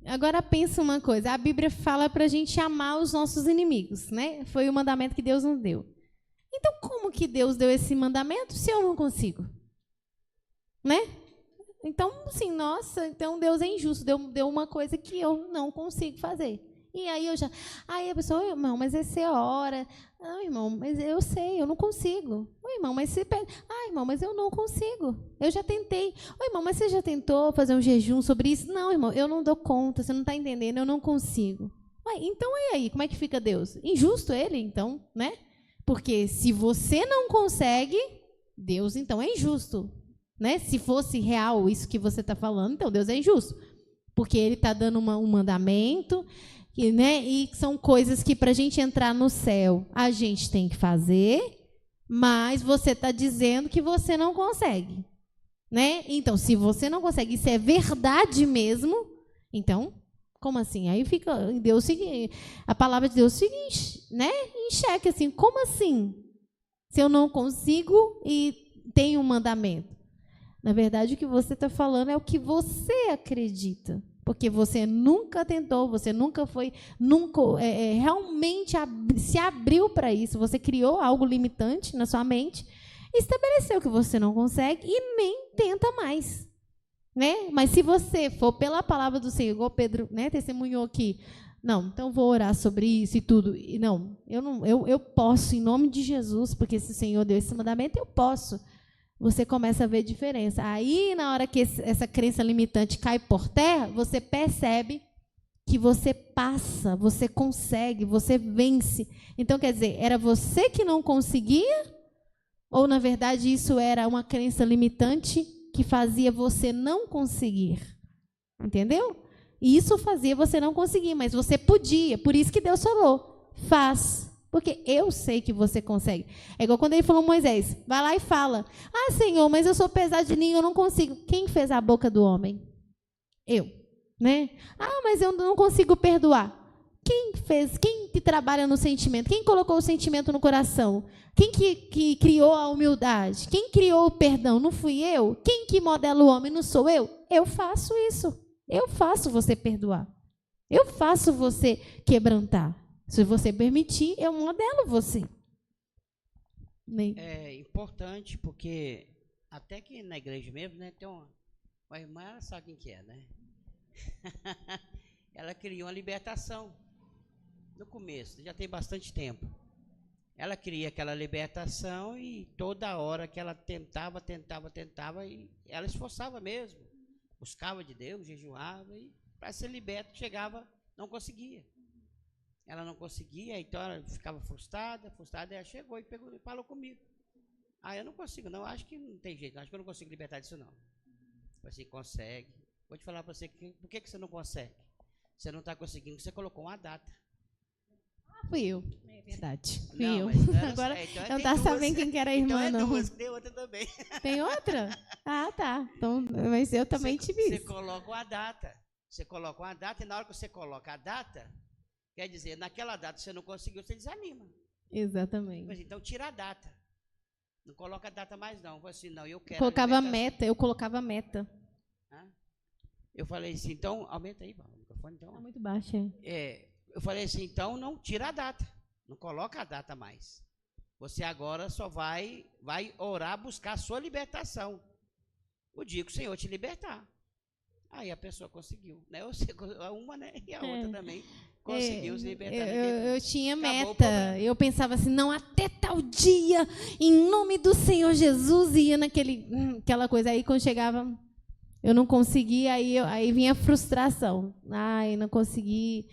Agora pensa uma coisa, a Bíblia fala para a gente amar os nossos inimigos, né? Foi o mandamento que Deus nos deu. Então, como que Deus deu esse mandamento se eu não consigo? Né? Então, assim, nossa, então Deus é injusto, deu uma coisa que eu não consigo fazer. E aí aí a pessoa, irmão, mas você ora. Não, irmão, mas eu sei, eu não consigo. Irmão, mas você pede. Irmão, mas eu não consigo. Eu já tentei. Irmão, mas você já tentou fazer um jejum sobre isso? Não, irmão, eu não dou conta, você não está entendendo, eu não consigo. Então, e aí, como é que fica Deus? Injusto ele, então, né? Porque se você não consegue, Deus, então, é injusto. Né? Se fosse real isso que você está falando, então Deus é injusto. Porque ele está dando um mandamento, né? E são coisas que para a gente entrar no céu a gente tem que fazer, mas você está dizendo que você não consegue. Né? Então, se você não consegue, isso é verdade mesmo, então, como assim? Aí fica a palavra de Deus fica em xeque, assim, como assim? Se eu não consigo e tenho um mandamento. Na verdade, o que você está falando é o que você acredita. Porque você nunca tentou, você nunca realmente se abriu para isso. Você criou algo limitante na sua mente, estabeleceu que você não consegue e nem tenta mais. Né? Mas se você for pela palavra do Senhor, igual Pedro, né, testemunhou aqui, não, então vou orar sobre isso e tudo. E eu posso, em nome de Jesus, porque se o Senhor deu esse mandamento, eu posso. Você começa a ver diferença. Aí, na hora que essa crença limitante cai por terra, você percebe que você passa, você consegue, você vence. Então, quer dizer, era você que não conseguia? Ou, na verdade, isso era uma crença limitante que fazia você não conseguir? Entendeu? E isso fazia você não conseguir, mas você podia. Por isso que Deus falou, faz. Porque eu sei que você consegue. É igual quando ele falou a Moisés, vai lá e fala, Senhor, mas eu sou pesadinho, eu não consigo. Quem fez a boca do homem? Eu. Né? Mas eu não consigo perdoar. Quem fez? Quem que trabalha no sentimento? Quem colocou o sentimento no coração? Quem que criou a humildade? Quem criou o perdão? Não fui eu? Quem que modela o homem? Não sou eu? Eu faço isso. Eu faço você perdoar. Eu faço você quebrantar. Se você permitir, eu modelo você. É importante porque até que na igreja mesmo, né, tem uma irmã, ela sabe quem que é, né? Ela criou uma libertação no começo, já tem bastante tempo. ela queria aquela libertação e toda hora que ela tentava, e ela esforçava mesmo. Buscava de Deus, jejuava e para ser liberta chegava, não conseguia. Ela não conseguia, então ela ficava frustrada, e ela chegou e falou comigo. Eu não consigo, não, acho que não tem jeito, acho que eu não consigo libertar disso, não. Eu assim, consegue. Vou te falar para você, por que você não consegue? Você não está conseguindo, você colocou uma data. Fui eu, é verdade. Fui não, eu. Não Agora então eu não estava sabendo quem que era a irmã, então não. Duas, tem outra também. Tem outra? Tá. Então, mas eu também tive isso. Você coloca uma data. Você coloca uma data e na hora que você coloca a data, quer dizer, naquela data você não conseguiu, você desanima. Exatamente. Mas então tira a data. Não coloca a data mais não. Assim, não, eu quero. Eu colocava meta. Eu falei assim, então, aumenta aí, o microfone então. Tá muito baixo, eu falei assim, então não tira a data. Não coloca a data mais. Você agora só vai orar, buscar a sua libertação. O dia que o Senhor te libertar. Aí a pessoa conseguiu, né? Uma, né? E a outra também conseguiu se libertar. Eu tinha meta. Eu pensava assim, não, até tal dia, em nome do Senhor Jesus, ia aquela coisa. Aí quando chegava, eu não conseguia, aí vinha a frustração. Não consegui.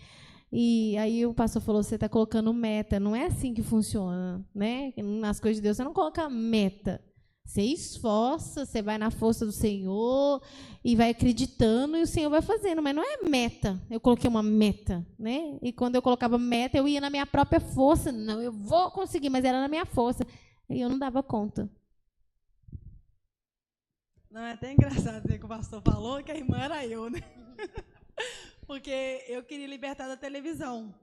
E aí o pastor falou, você está colocando meta. Não é assim que funciona, né? Nas coisas de Deus, você não coloca meta. Você esforça, você vai na força do Senhor e vai acreditando e o Senhor vai fazendo, mas não é meta. Eu coloquei uma meta, né? E quando eu colocava meta, eu ia na minha própria força. Não, eu vou conseguir, mas era na minha força. E eu não dava conta. Não, é até engraçado dizer que o pastor falou que a irmã era eu, né? Porque eu queria libertar da televisão,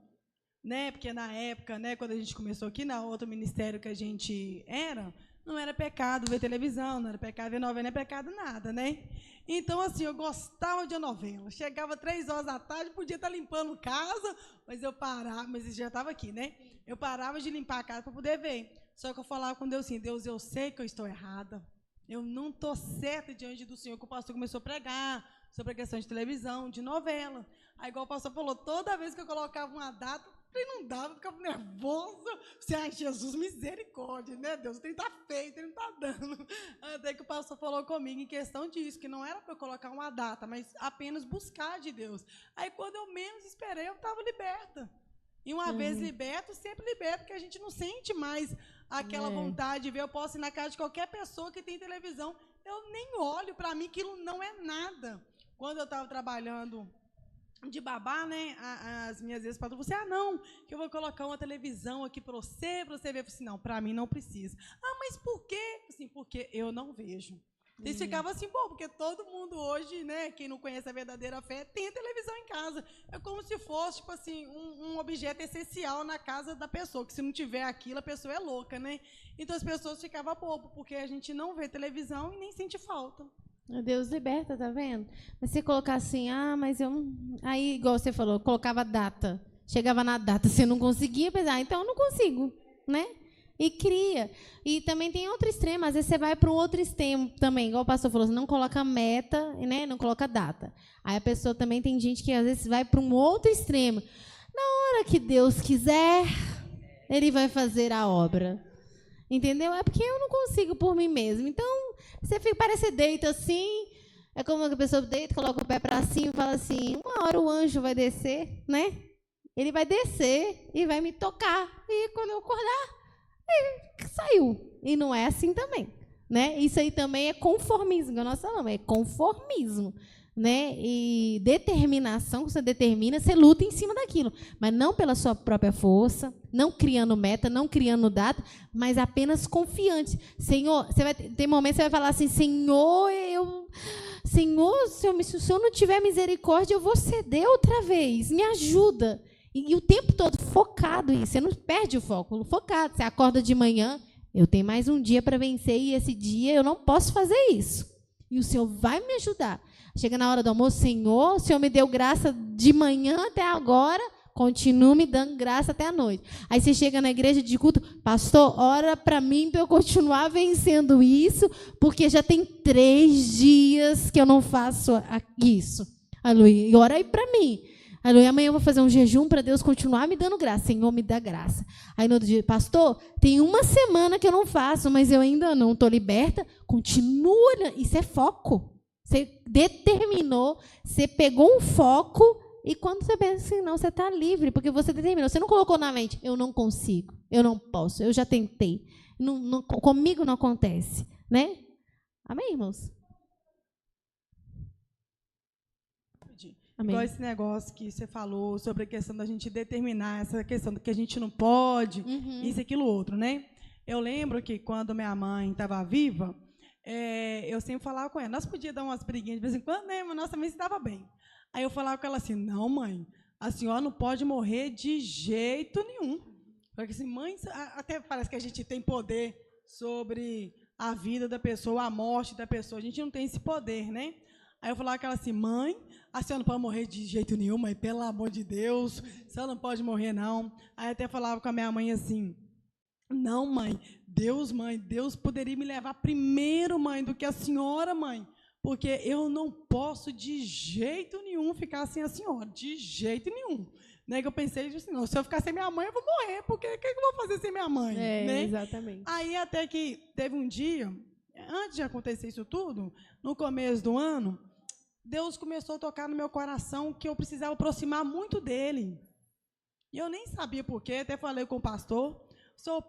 né? Porque na época, né, quando a gente começou aqui, na outro ministério que a gente era, não era pecado ver televisão, não era pecado ver novela, não é pecado nada, né? Então, assim, eu gostava de novela. Chegava 3h da tarde, podia estar limpando casa, mas eu parava, mas ele já estava aqui, né? Eu parava de limpar a casa para poder ver. Só que eu falava com Deus assim, Deus, eu sei que eu estou errada. Eu não estou certa diante do Senhor, que o pastor começou a pregar sobre a questão de televisão, de novela. Aí, igual o pastor falou, toda vez que eu colocava uma data, ele não dava, eu ficava nervoso. Você, Jesus, misericórdia, né, Deus? Tem que estar feito, ele não está dando. Até que o pastor falou comigo em questão disso, que não era para eu colocar uma data, mas apenas buscar de Deus. Aí, quando eu menos esperei, eu estava liberta. E uma vez liberto, sempre liberto, porque a gente não sente mais aquela vontade de ver. Eu posso ir na casa de qualquer pessoa que tem televisão, eu nem olho, para mim aquilo não é nada. Quando eu estava trabalhando de babá, né, as minhas ex-patroas falaram assim, não, que eu vou colocar uma televisão aqui para você ver. Eu falei assim, não, para mim não precisa. Mas por quê? Assim, porque eu não vejo. Eles ficavam assim, bom, porque todo mundo hoje, né, quem não conhece a verdadeira fé, tem a televisão em casa. É como se fosse, tipo assim, um objeto essencial na casa da pessoa, que se não tiver aquilo, a pessoa é louca, né? Então as pessoas ficavam bobo, porque a gente não vê televisão e nem sente falta. Deus liberta, tá vendo? Mas você colocar assim, mas eu... Aí, igual você falou, colocava data. Chegava na data, você não conseguia, pensar, então eu não consigo, né? E cria. E também tem outro extremo, às vezes você vai para um outro extremo também, igual o pastor falou, você não coloca meta, né? Não coloca data. Aí a pessoa também tem gente que às vezes vai para um outro extremo. Na hora que Deus quiser, Ele vai fazer a obra. Entendeu? É porque eu não consigo por mim mesmo. Então, você parece deita assim, é como a pessoa deita, coloca o pé para cima e fala assim, uma hora o anjo vai descer, né? Ele vai descer e vai me tocar. E quando eu acordar, saiu. E não é assim também, né? Isso aí também é conformismo, que nós falamos, é conformismo, né? E determinação, você determina, você luta em cima daquilo, mas não pela sua própria força, não criando meta, não criando data, mas apenas confiante. Senhor, você vai ter momentos que você vai falar assim, Senhor, se o Senhor não tiver misericórdia, eu vou ceder outra vez, me ajuda. E o tempo todo focado em isso, você não perde o foco, focado. Você acorda de manhã, eu tenho mais um dia para vencer e esse dia eu não posso fazer isso. E o Senhor vai me ajudar. Chega na hora do almoço, Senhor, o Senhor me deu graça de manhã até agora, continua me dando graça até a noite. Aí você chega na igreja de culto, pastor, ora para mim para eu continuar vencendo isso, porque já tem 3 dias que eu não faço isso. Aleluia. E ora aí para mim. Aleluia. Amanhã eu vou fazer um jejum para Deus continuar me dando graça. Senhor, me dá graça. Aí no outro dia, pastor, tem uma semana que eu não faço, mas eu ainda não estou liberta. Continua. Isso é foco. Você determinou, você pegou um foco e quando você pensa assim, não, você está livre, porque você determinou. Você não colocou na mente, eu não consigo, eu não posso, eu já tentei. Comigo não acontece. Né? Amém, irmãos? Amém. Igual esse negócio que você falou sobre a questão da gente determinar, essa questão do que a gente não pode, isso, aquilo, outro, né? Eu lembro que quando minha mãe estava viva, eu sempre falava com ela, nós podíamos dar umas briguinhas de vez em quando, né? Mas nós também estava bem. Aí eu falava com ela assim, não, mãe, a senhora não pode morrer de jeito nenhum. Porque assim, mãe, até parece que a gente tem poder sobre a vida da pessoa, a morte da pessoa, a gente não tem esse poder, né? Aí eu falava com ela assim, mãe, a senhora não pode morrer de jeito nenhum, mãe, pelo amor de Deus, a senhora não pode morrer, não. Aí até falava com a minha mãe assim, não, mãe, Deus poderia me levar primeiro, mãe, do que a senhora, mãe, porque eu não posso de jeito nenhum ficar sem a senhora, de jeito nenhum. Né, que eu pensei assim, não, se eu ficar sem minha mãe, eu vou morrer, porque o que eu vou fazer sem minha mãe? Né? Exatamente. Aí até que teve um dia, antes de acontecer isso tudo, no começo do ano, Deus começou a tocar no meu coração que eu precisava aproximar muito dele. E eu nem sabia por quê, até falei com o pastor, seu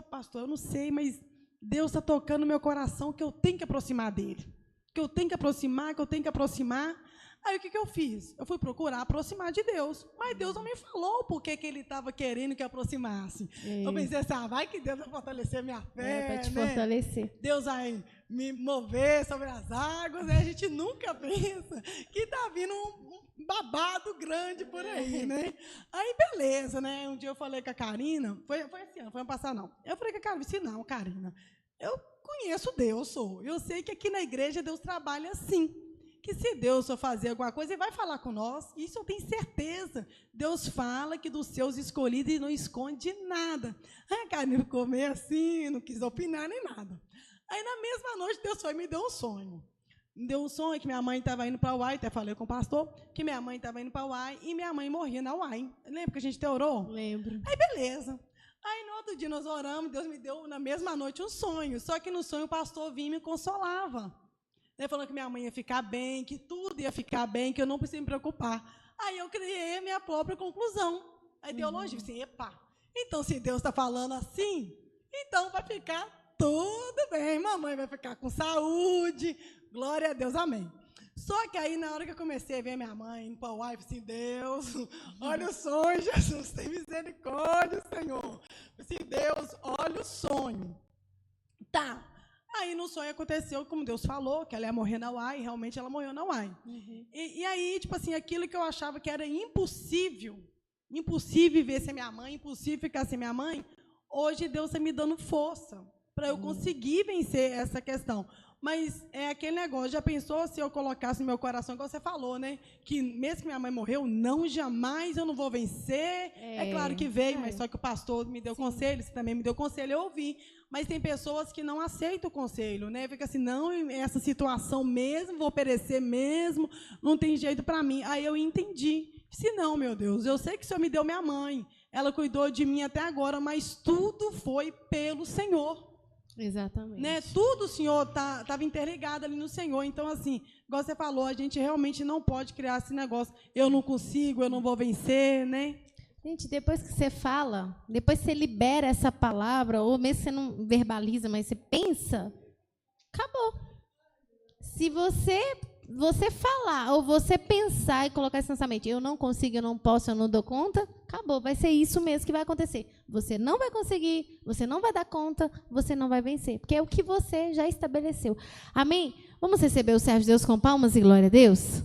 pastor, eu não sei, mas Deus está tocando no meu coração que eu tenho que aproximar dele. Que eu tenho que aproximar. Aí o que eu fiz? Eu fui procurar aproximar de Deus, mas Deus não me falou por que ele estava querendo que eu aproximasse. Eu pensei assim, vai que Deus vai fortalecer minha fé, para te fortalecer. Deus vai me mover sobre as águas, né? A gente nunca pensa que está vindo um babado grande por aí, né? Aí, beleza, né? Um dia eu falei com a Karina, foi esse ano, foi ano passado, não. Eu falei com a Karina, disse, não, Karina, eu conheço Deus, eu sei que aqui na igreja Deus trabalha assim. Que se Deus for fazer alguma coisa, Ele vai falar com nós. Isso eu tenho certeza. Deus fala que dos seus escolhidos Ele não esconde nada. Aí a Karina ficou meio assim, não quis opinar nem nada. Aí, na mesma noite, Deus foi e me deu um sonho. Me deu um sonho que minha mãe estava indo para a UAI, até falei com o pastor, que minha mãe estava indo para a UAI e minha mãe morria na UAI. Lembra que a gente orou? Lembro. Aí, beleza. Aí, no outro dia, nós oramos, Deus me deu, na mesma noite, um sonho. Só que no sonho, o pastor vinha e me consolava. Ele falou que minha mãe ia ficar bem, que tudo ia ficar bem, que eu não precisava me preocupar. Aí eu criei a minha própria conclusão. A teologia, assim, epa, então se Deus está falando assim, então vai ficar tudo bem, mamãe vai ficar com saúde, glória a Deus, amém. Só que aí, na hora que eu comecei a ver minha mãe indo para o UAI, eu falei assim, Deus, olha o sonho, Jesus, tem misericórdia, Senhor. Eu falei assim, Deus, olha o sonho. Tá. Aí, no sonho, aconteceu, como Deus falou, que ela ia morrer na UAI, e realmente ela morreu na UAI. E aí, tipo assim, aquilo que eu achava que era impossível viver sem minha mãe, impossível ficar sem minha mãe, hoje Deus está me dando força para eu conseguir vencer essa questão. Mas é aquele negócio, já pensou se eu colocasse no meu coração, igual você falou, né? Que mesmo que minha mãe morreu, não, jamais eu não vou vencer. É claro que veio, mas só que o pastor me deu conselho, você também me deu conselho, eu ouvi. Mas tem pessoas que não aceitam o conselho, né? Fica assim, não, essa situação mesmo, vou perecer mesmo, não tem jeito para mim. Aí eu entendi. Se não, meu Deus, eu sei que o Senhor me deu minha mãe, ela cuidou de mim até agora, mas tudo foi pelo Senhor. Exatamente. Né? Tudo o Senhor estava interligado ali no Senhor. Então, assim, igual você falou, a gente realmente não pode criar esse negócio. Eu não consigo, eu não vou vencer, né? Gente, depois que você fala, depois que você libera essa palavra, ou mesmo que você não verbaliza, mas você pensa, acabou. Se você falar, ou você pensar e colocar esse pensamento, eu não consigo, eu não posso, eu não dou conta, acabou, vai ser isso mesmo que vai acontecer. Você não vai conseguir, você não vai dar conta, você não vai vencer, porque é o que você já estabeleceu. Amém? Vamos receber o servo de Deus com palmas e glória a Deus?